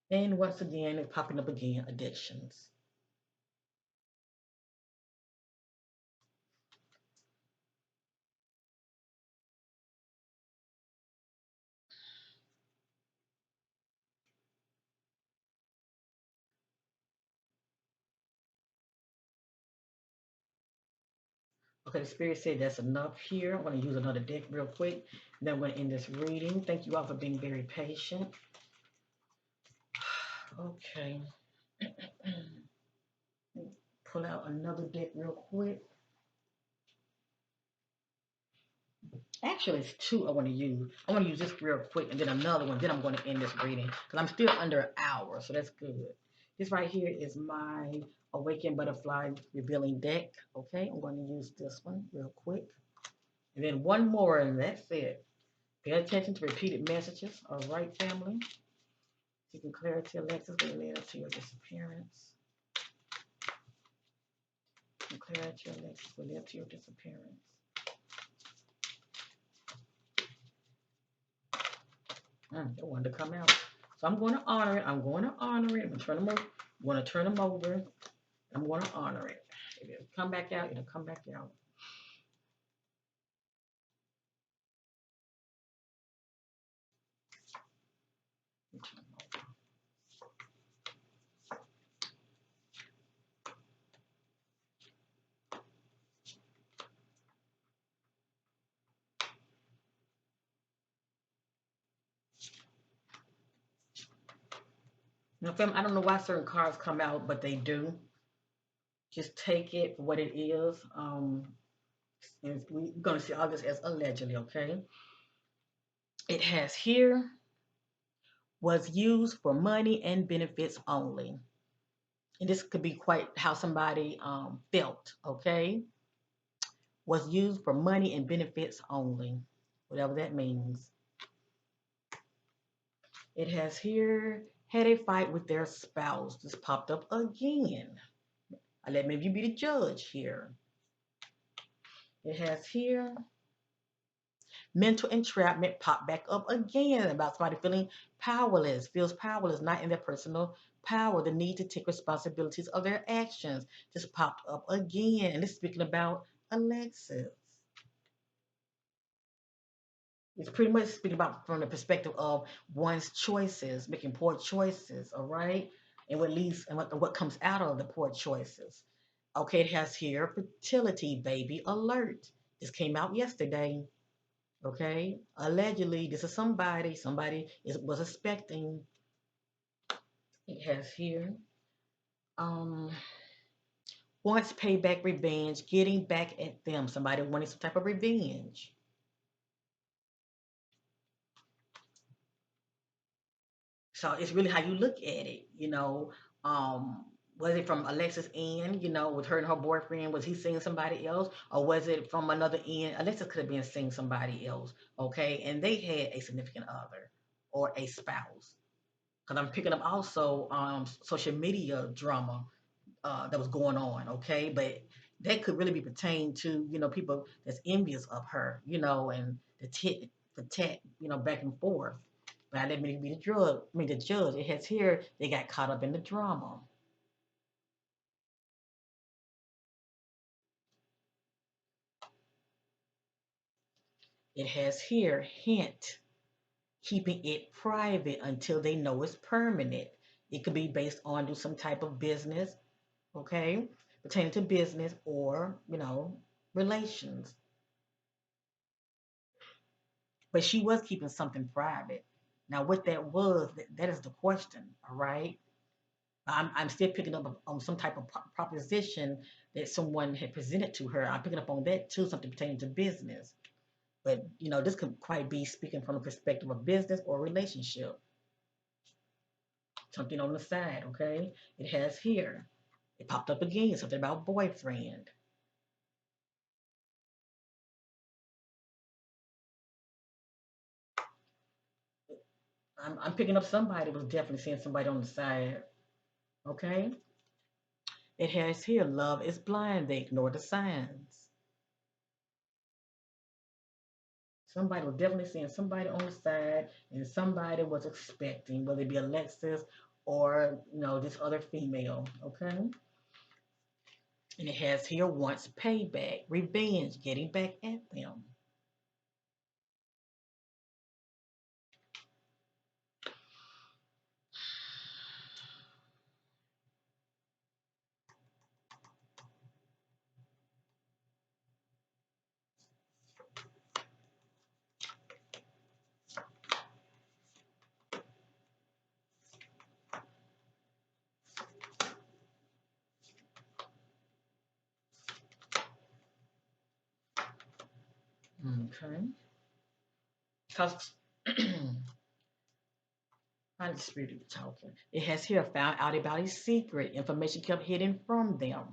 And once again, it's popping up again, addictions. Okay, the spirit said that's enough here. I'm going to use another deck real quick. And then I'm going to end this reading. Thank you all for being very patient. Okay. Pull out another deck real quick. Actually, it's two I want to use. I want to use this real quick and then another one. Then I'm going to end this reading because I'm still under an hour, so that's good. This right here is my Awaken Butterfly Revealing deck. Okay, I'm going to use this one real quick. And then one more, and that's it. Pay attention to repeated messages. All right, family. Seeking clarity, Alexis, related to your disappearance. Seeking clarity, Alexis, related to your disappearance. They wanted to come out. So I'm going to honor it. I'm going to honor it. I'm going to turn them over. I'm going to turn them over. I'm going to honor it. If it'll come back out, it'll come back out. Now, fam, I don't know why certain cards come out, but they do. Just take it for what it is. And we're going to see all this as allegedly, okay? It has here was used for money and benefits only. And this could be quite how somebody felt, okay? Was used for money and benefits only, whatever that means. It has here had a fight with their spouse. This popped up again. I let maybe you be the judge here. It has here Mental entrapment popped back up again about somebody feeling powerless, feels powerless, not in their personal power, the need to take responsibilities of their actions. Just popped up again. And this is speaking about Alexis. It's pretty much speaking about from the perspective of one's choices, making poor choices, all right? And what leads and what comes out of the poor choices. Okay, it has here fertility baby alert. This came out yesterday. Okay, allegedly, this is was expecting. It has here. Um, wants payback revenge, getting back at them. Somebody wanting some type of revenge. So it's really how you look at it, was it from Alexis' end, with her and her boyfriend? Was he seeing somebody else? Or was it from another end? Alexis could have been seeing somebody else, okay? And they had a significant other or a spouse. Because I'm picking up also social media drama that was going on, okay? But that could really be pertained to, people that's envious of her, and the tit for tat, back and forth. But I let me be the judge. It has here, they got caught up in the drama. It has here, hint, keeping it private until they know it's permanent. It could be based on do some type of business, okay, pertaining to business or, relations. But she was keeping something private. Now, what that was, that is the question, all right? I'm still picking up on some type of proposition that someone had presented to her. I'm picking up on that too, something pertaining to business. But, this could quite be speaking from the perspective of business or relationship. Something on the side, okay? It has here. It popped up again, something about boyfriend. I'm picking up somebody was definitely seeing somebody on the side, okay? It has here, love is blind, they ignore the signs. Somebody was definitely seeing somebody on the side, and somebody was expecting, whether it be Alexis or this other female. Okay, and it has here wants payback, revenge, getting back at them. Okay, because I disputed talking. It has here found out about his secret. Information kept hidden from them.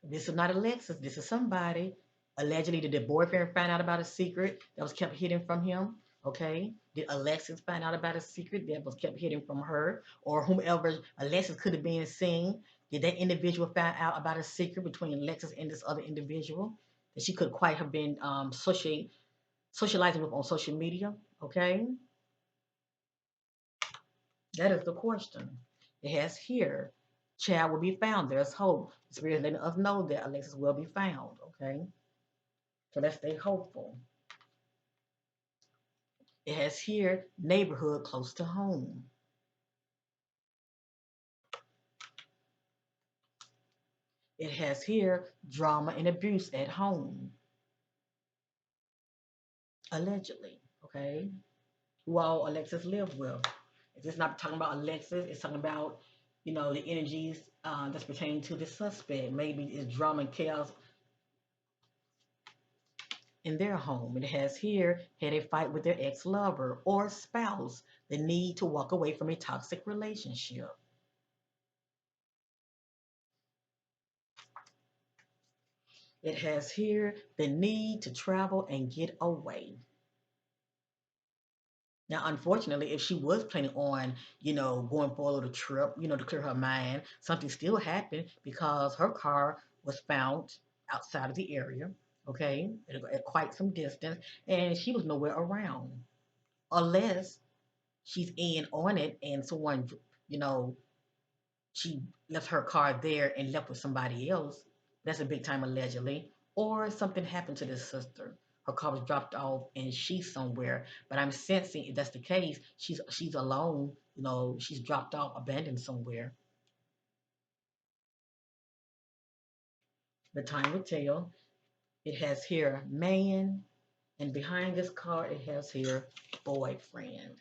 This is not Alexis. This is somebody. Allegedly, did the boyfriend find out about a secret that was kept hidden from him? Okay. Did Alexis find out about a secret that was kept hidden from her? Or whomever Alexis could have been seeing? Did that individual find out about a secret between Alexis and this other individual that she could quite have been socializing with on social media? Okay. That is the question. It has here, child will be found. There's hope. The Spirit is letting us know that Alexis will be found. Okay. So let's stay hopeful. It has here neighborhood close to home. It has here drama and abuse at home, allegedly. Okay. Who all Alexis lived with. If it's not talking about Alexis, it's talking about, the energies that's pertaining to the suspect. Maybe it's drama and chaos in their home. It has here had a fight with their ex lover or spouse, the need to walk away from a toxic relationship. It has here the need to travel and get away. Now, unfortunately, if she was planning on, going for a little trip, to clear her mind, something still happened because her car was found outside of the area. okay, at quite some distance, and she was nowhere around, unless she's in on it and someone, you know, she left her car there and left with somebody else. That's a big time allegedly. Or something happened to this sister. Her car was dropped off and she's somewhere. But I'm sensing if that's the case, she's alone. You know, she's dropped off, abandoned somewhere. The time will tell. It has here man, and behind this car it has here boyfriend.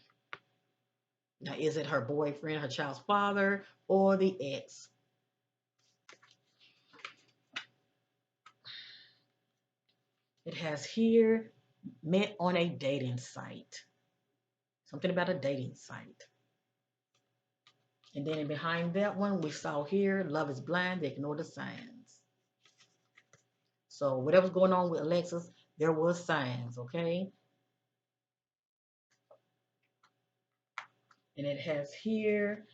Now, is it her boyfriend, her child's father, or the ex? It has here met on a dating site. Something about a dating site. And then behind that one, we saw here, love is blind, they ignore the signs. So whatever's going on with Alexis, there was signs, okay? And it has here,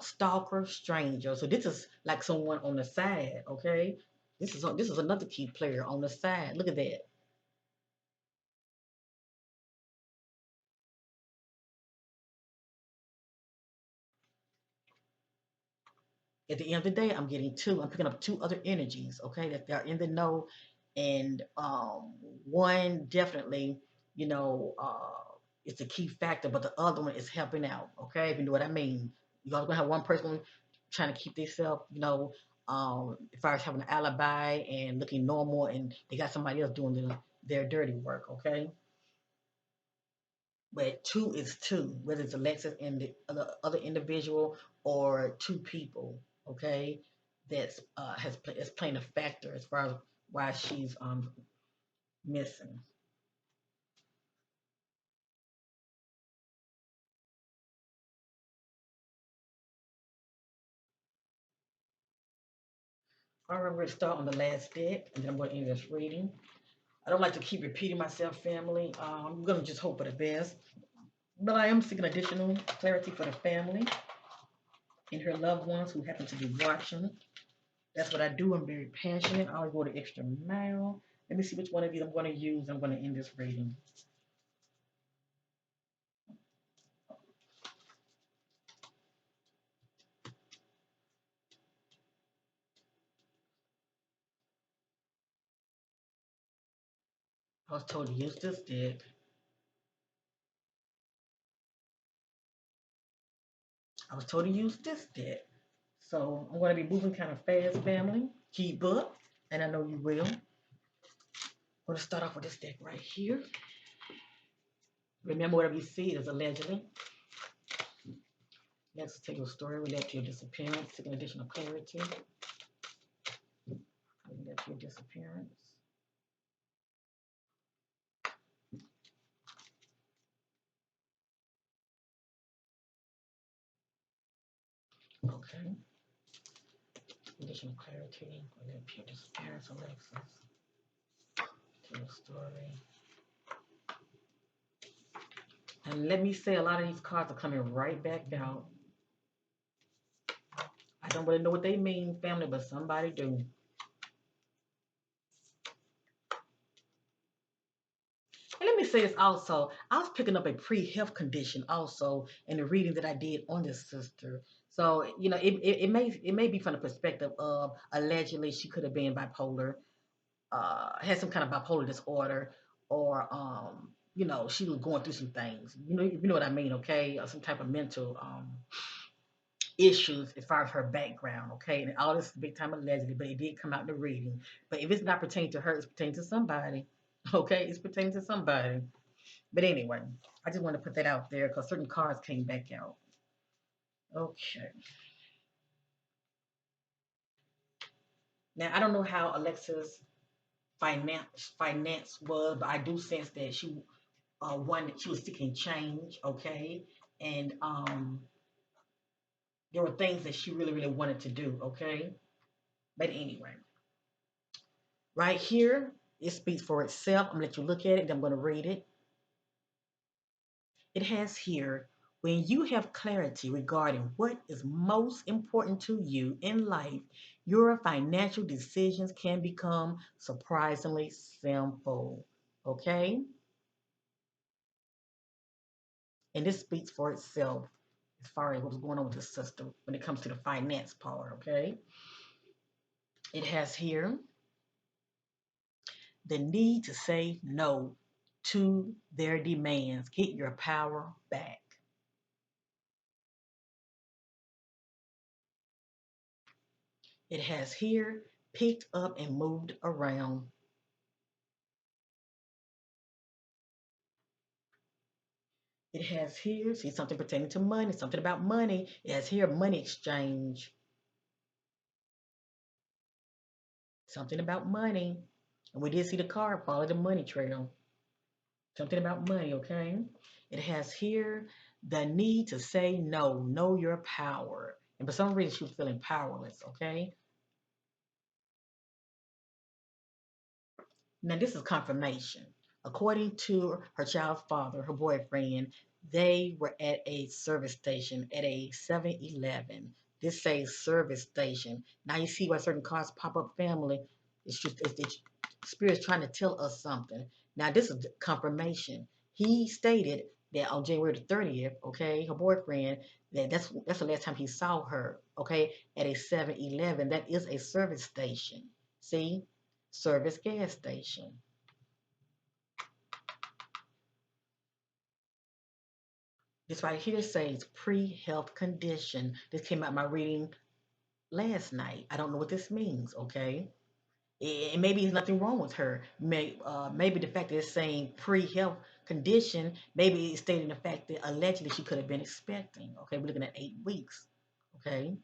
stalker, stranger. So this is like someone on the side, okay? This is another key player on the side. Look at that. At the end of the day, I'm getting two. I'm picking up two other energies, okay, that they're in the know, and one definitely, you know, it's a key factor, but the other one is helping out, okay, if you know what I mean. You're gonna have one person trying to keep themselves, you know, as far as having an alibi and looking normal, and they got somebody else doing their dirty work, okay. But two is two, whether it's Alexis and the other individual or two people, okay, that's is playing a factor as far as why she's missing. All right, we're going to start on the last deck, and then I'm going to end this reading. I don't like to keep repeating myself, family. I'm going to just hope for the best, but I am seeking additional clarity for the family and her loved ones who happen to be watching. That's what I do. I'm very passionate. I always go the extra mile. Let me see which one of these I'm going to use. I'm going to end this reading. I was told to use this deck. I was told to use this deck. So I'm going to be moving kind of fast, family. Keep up, and I know you will. I'm going to start off with this deck right here. Remember, whatever you see is allegedly. Let's take a story related to your disappearance, seeking additional clarity. Related to your disappearance. Okay. Additional clarity related to your disappearance, Alexis. Tell a story. And let me say, a lot of these cards are coming right back out. I don't really know what they mean, family, but somebody do. And let me say this also. I was picking up a pre-health condition also in the reading that I did on this sister. So, you know, it may be from the perspective of allegedly she could have been bipolar, had some kind of bipolar disorder, or you know, she was going through some things. You know what I mean, okay? Or some type of mental issues as far as her background, okay? And all this big time allegedly, but it did come out in the reading. But if it's not pertaining to her, it's pertaining to somebody. Okay, it's pertaining to somebody. But anyway, I just want to put that out there because certain cards came back out. Okay. Now I don't know how Alexa's finance was, but I do sense that she one that she was seeking change. Okay, and there were things that she really really wanted to do. Okay, but anyway, right here it speaks for itself. I'm gonna let you look at it. Then I'm gonna read it. It has here When you have clarity regarding what is most important to you in life, your financial decisions can become surprisingly simple. Okay? And this speaks for itself as far as what's going on with the system when it comes to the finance part. Okay? It has here the need to say no to their demands. Get your power back. It has here picked up and moved around. It has here, see something pertaining to money, something about money. It has here money exchange, something about money. And we did see the card follow the money trail. Something about money, okay? It has here the need to say no, know your power. And for some reason, she was feeling powerless, okay? Now, this is confirmation. According to her child's father, her boyfriend, they were at a service station at a 7-Eleven. This says service station. Now you see why certain cars pop up family. It's Spirit's trying to tell us something. Now, this is confirmation. He stated that on January the 30th, okay, her boyfriend, that's the last time he saw her, okay, at a 7-Eleven. That is a service station. See? Service gas station. This right here says pre-health condition. This came out my reading last night. I don't know what this means, okay? And maybe there's nothing wrong with her. Maybe the fact that it's saying pre-health condition, maybe it's stating the fact that allegedly she could have been expecting. Okay, we're looking at 8 weeks. Okay,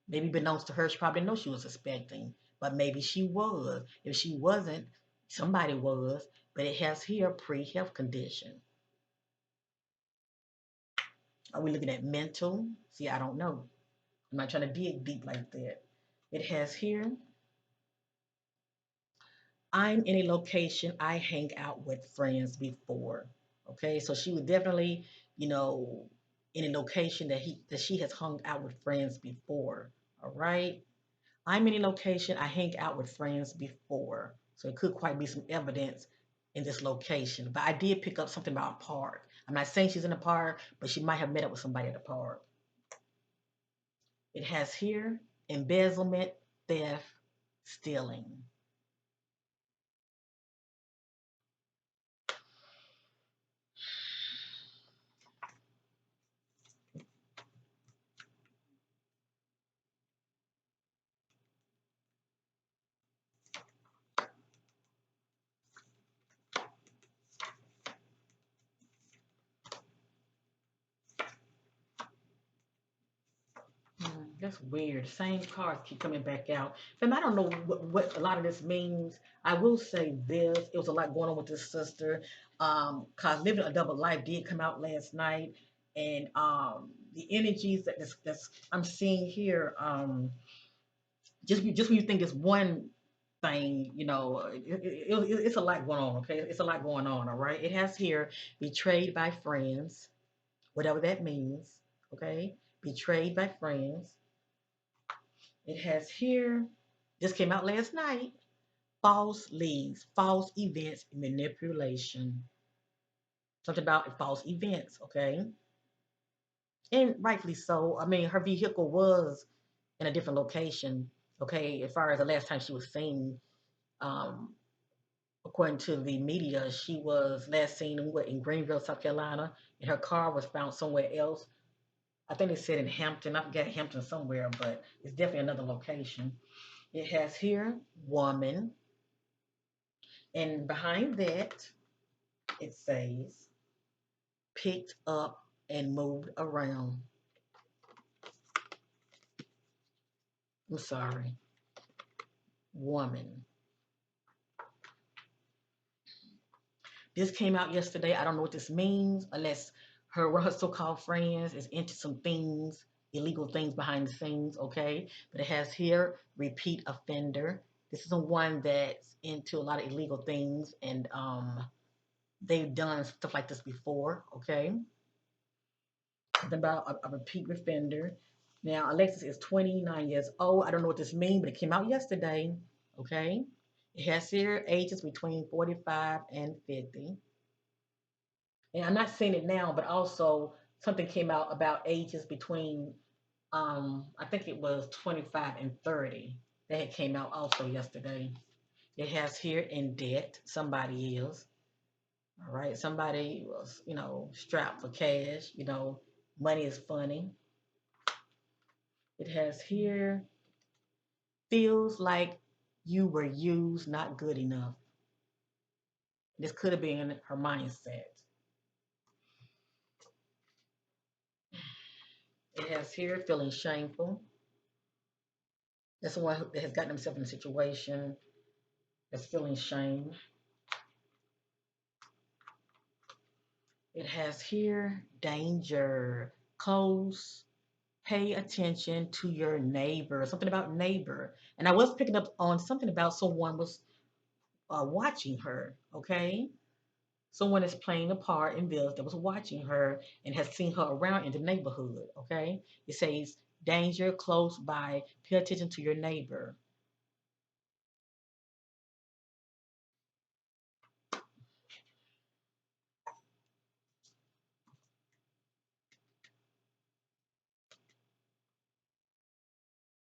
maybe belongs to her. She probably knows she was expecting, but maybe she was. If she wasn't, somebody was. But it has here pre-health condition. Are we looking at mental? See, I don't know. I'm not trying to dig deep like that. It has here, I'm in a location I hang out with friends before. Okay, so she was definitely, you know, in a location that she has hung out with friends before. All right. I'm in a location I hang out with friends before. So it could quite be some evidence in this location. But I did pick up something about a park. I'm not saying she's in a park, but she might have met up with somebody at a park. It has here embezzlement, theft, stealing. That's weird. Same cards keep coming back out. And I don't know what a lot of this means. I will say this. It was a lot going on with this sister. Cause living a double life did come out last night. And the energies that's I'm seeing here, just when you think it's one thing, it's a lot going on, okay? It's a lot going on, all right? It has here betrayed by friends, whatever that means, okay? Betrayed by friends. It has here, this came out last night, false leads, false events, manipulation. Something about false events, okay? And rightfully so. I mean, her vehicle was in a different location, okay, as far as the last time she was seen. Um, According to the media, she was last seen in Greenville, South Carolina, and her car was found somewhere else. I think they said in Hampton. I forget Hampton somewhere, but it's definitely another location. It has here woman, and behind that it says picked up and moved around. I'm sorry, woman. This came out yesterday. I don't know what this means unless one of her so-called friends is into some things, illegal things behind the scenes, okay? But it has here repeat offender. This is the one that's into a lot of illegal things, and they've done stuff like this before, okay? Something about a repeat offender. Now, Alexis is 29 years old. I don't know what this means, but it came out yesterday. Okay. It has here ages between 45 and 50. And I'm not seeing it now, but also something came out about ages between, I think it was 25 and 30. That had came out also yesterday. It has here in debt. Somebody is. All right. Somebody was, strapped for cash. Money is funny. It has here feels like you were used, not good enough. This could have been her mindset. It has here feeling shameful. That's someone that has gotten himself in a situation that's feeling shame. It has here danger, close, pay attention to your neighbor, something about neighbor. And I was picking up on something about someone was watching her, okay? Someone is playing a part in this that was watching her and has seen her around in the neighborhood, okay? It says danger close by, pay attention to your neighbor.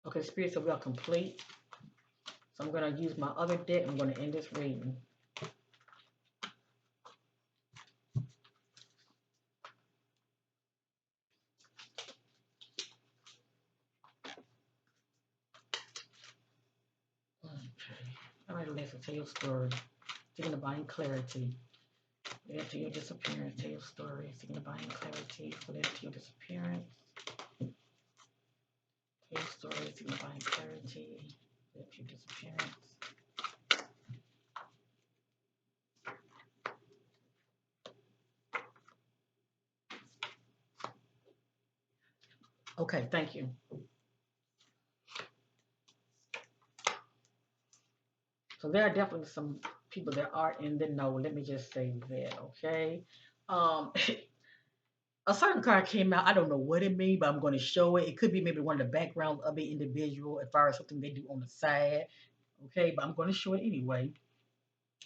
Okay, spirits of we are complete. So I'm going to use my other deck. I'm going to end this reading. Okay. All right, Alexa, tell your story. Seeking divine clarity. Lead to your disappearance. Tell your story. Seeking divine clarity. Lead to your disappearance. Tell your story. Seeking divine clarity. Lead to your disappearance. Okay, thank you. So there are definitely some people that are in the know. Let me just say that, okay? Um, a certain card came out. I don't know what it means, but I'm going to show it. It could be maybe one of the backgrounds of the individual as far as something they do on the side, okay? But I'm going to show it anyway.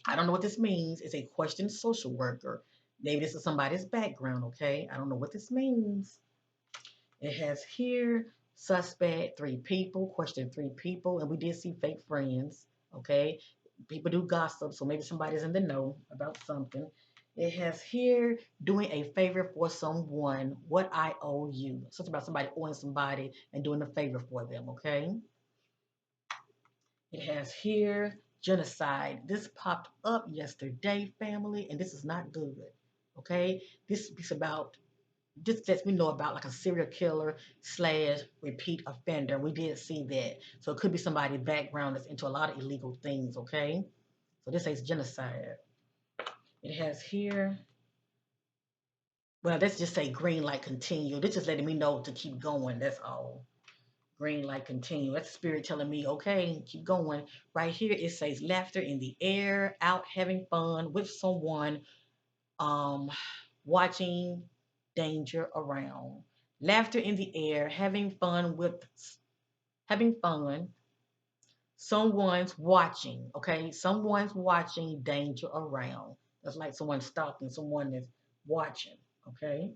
I don't know what this means. It's a question social worker. Maybe this is somebody's background, okay? I don't know what this means. It has here suspect, 3 people, question 3 people, and we did see fake friends, okay? People do gossip, so maybe somebody's in the know about something. It has here doing a favor for someone, what I owe you. Something about somebody owing somebody and doing a favor for them, okay? It has here genocide. This popped up yesterday, family, and this is not good, okay? This speaks about this lets me know about like a serial killer slash repeat offender. We did see that. So it could be somebody's background that's into a lot of illegal things, okay? So this says genocide. It has here, well, let's just say green light continue. This is letting me know to keep going. That's all. Green light continue. That's the spirit telling me, okay, keep going. Right here it says laughter in the air, out having fun with someone, um, watching danger around. Laughter in the air, having fun. Someone's watching, okay? Someone's watching danger around. That's like someone stalking, someone is watching, okay?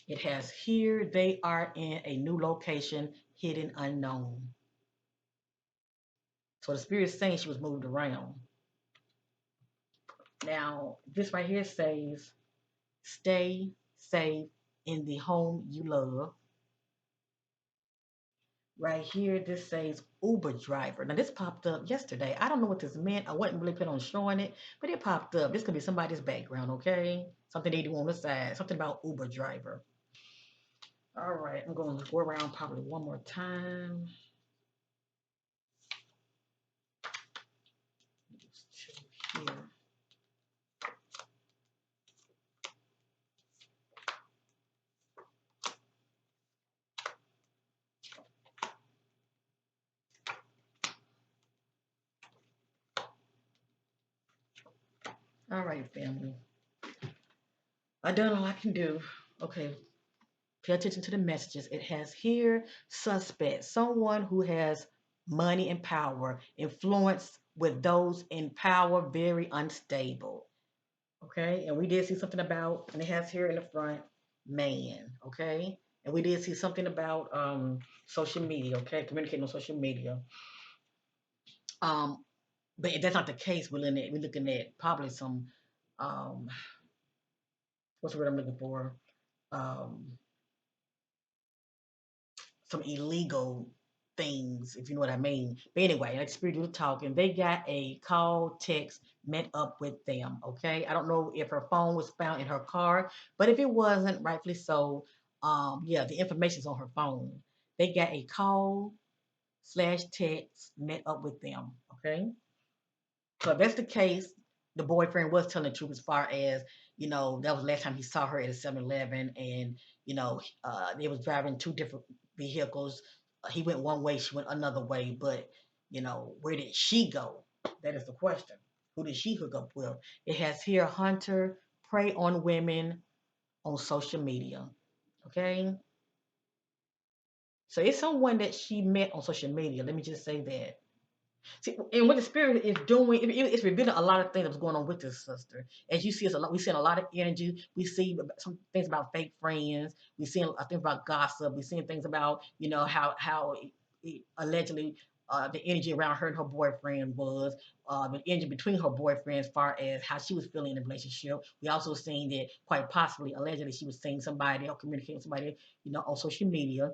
It has here, they are in a new location, hidden unknown. So the spirit is saying she was moved around. Now, this right here says, stay safe in the home you love. Right here, this says Uber driver. Now, this popped up yesterday. I don't know what this meant. I wasn't really planning on showing it, but it popped up. This could be somebody's background, okay? Something they do on the side. Something about Uber driver. All right, I'm going to go around probably one more time. Here. All right, family. I done all I can do. Okay, pay attention to the messages. It has here suspect, someone who has money and power, influence with those in power, very unstable. Okay, and we did see something about, and it has here in the front, man. Okay, and we did see something about social media. Okay, communicating on social media. Um, but if that's not the case, we're looking at probably some um, what's the word I'm looking for? Um, some illegal things, if you know what I mean. But anyway, like spiritual talking, they got a call, text, met up with them. Okay, I don't know if her phone was found in her car, but if it wasn't, rightfully so. Yeah, the information's on her phone. They got a call slash text, met up with them. Okay, so if that's the case, the boyfriend was telling the truth as far as, that was the last time he saw her at a 7-Eleven, and, they was driving two different vehicles. He went one way, she went another way, but, where did she go? That is the question. Who did she hook up with? It has here Hunter prey on women on social media. Okay? So it's someone that she met on social media. Let me just say that. See, and what the spirit is doing, it's revealing a lot of things that's going on with this sister. As you see, it's a lot. We see a lot of energy. We see some things about fake friends. We see a thing about gossip. We seeing things about how allegedly the energy around her and her boyfriend was, the energy between her boyfriend as far as how she was feeling in the relationship. We also seen that quite possibly, allegedly, she was seeing somebody or communicating with somebody, on social media,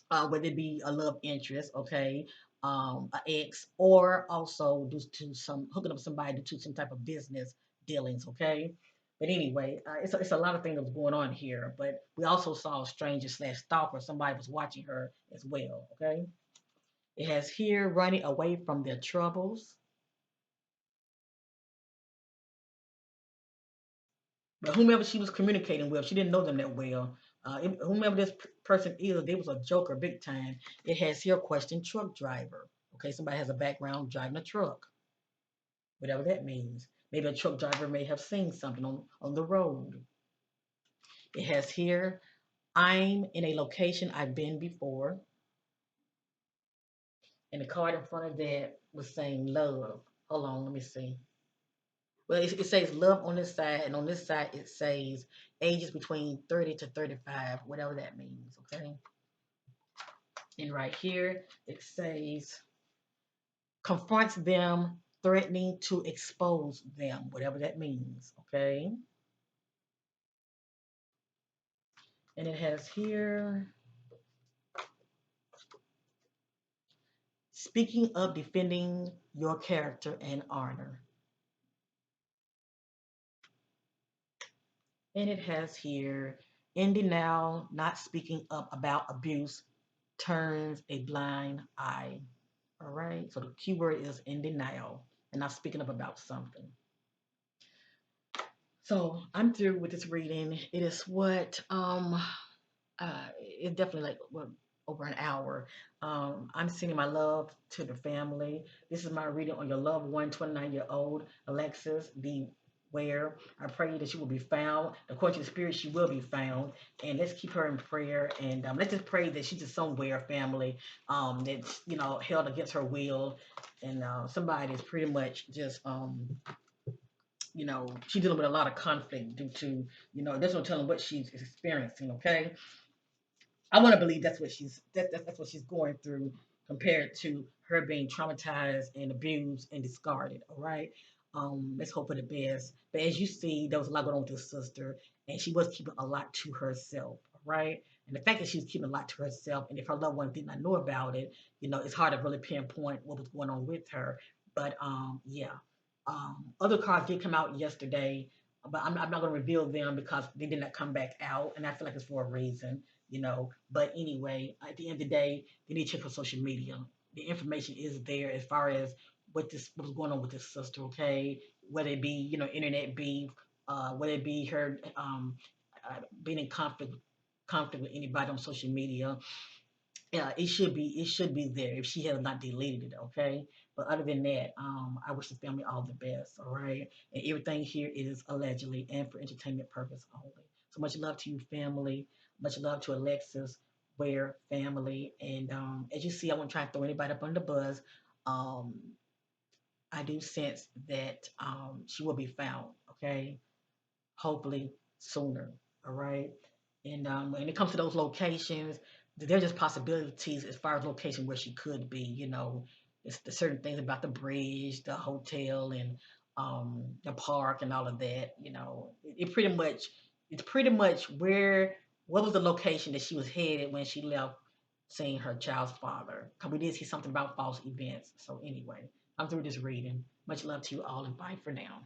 whether it be a love interest, okay, an ex, or also due to some hooking up with somebody due to some type of business dealings, okay. But anyway, it's a lot of things that was going on here. But we also saw a stranger slash stalker. Somebody was watching her as well, okay. It has here running away from their troubles. But whomever she was communicating with, she didn't know them that well. Whomever this person is, they was a joker big time. It has here question truck driver. Okay, somebody has a background driving a truck, whatever that means. Maybe a truck driver may have seen something on the road. It has here, I'm in a location I've been before. And the card in front of that was saying love. Hold on, let me see. Well, it says love on this side, and on this side it says ages between 30 to 35, whatever that means, okay? And right here it says confronts them, threatening to expose them, whatever that means, okay? And it has here speaking of defending your character and honor. And it has here in denial, not speaking up about abuse, turns a blind eye. All right. So the keyword is in denial and not speaking up about something. So I'm through with this reading. It is it's definitely like what, over an hour. I'm sending my love to the family. This is my reading on your loved one, 29-year-old Alexis Ware. I pray that she will be found. According to the spirit, she will be found. And let's keep her in prayer. And let's just pray that she's just somewhere, family, that's, held against her will. And somebody that's pretty much just, she's dealing with a lot of conflict due to, there's no telling what she's experiencing, okay? I want to believe that's what she's going through compared to her being traumatized and abused and discarded. All right. Let's hope for the best. But as you see, there was a lot going on with this sister, and she was keeping a lot to herself. All right. And the fact that she was keeping a lot to herself, and if her loved one did not know about it, it's hard to really pinpoint what was going on with her. But yeah. Other cards did come out yesterday, but I'm not going to reveal them because they did not come back out, and I feel like it's for a reason. But anyway, at the end of the day, they need to check her social media. The information is there as far as what was going on with this sister, okay? Whether it be, internet beef, whether it be her being in conflict with anybody on social media. Yeah, it should be there if she has not deleted it, okay? But other than that, I wish the family all the best, all right? And everything here is allegedly and for entertainment purpose only. So much love to you, family. Much love to Alexis Ware family. And as you see, I won't try to throw anybody up on the buzz. Um, I do sense that she will be found. Okay, hopefully sooner. All right. And when it comes to those locations, there's just possibilities as far as location where she could be. It's the certain things about the bridge, the hotel, and the park, and all of that. It pretty much it's pretty much where what was the location that she was headed when she left seeing her child's father. Because we did see something about false events. So anyway, I'm through this reading. Much love to you all, and bye for now.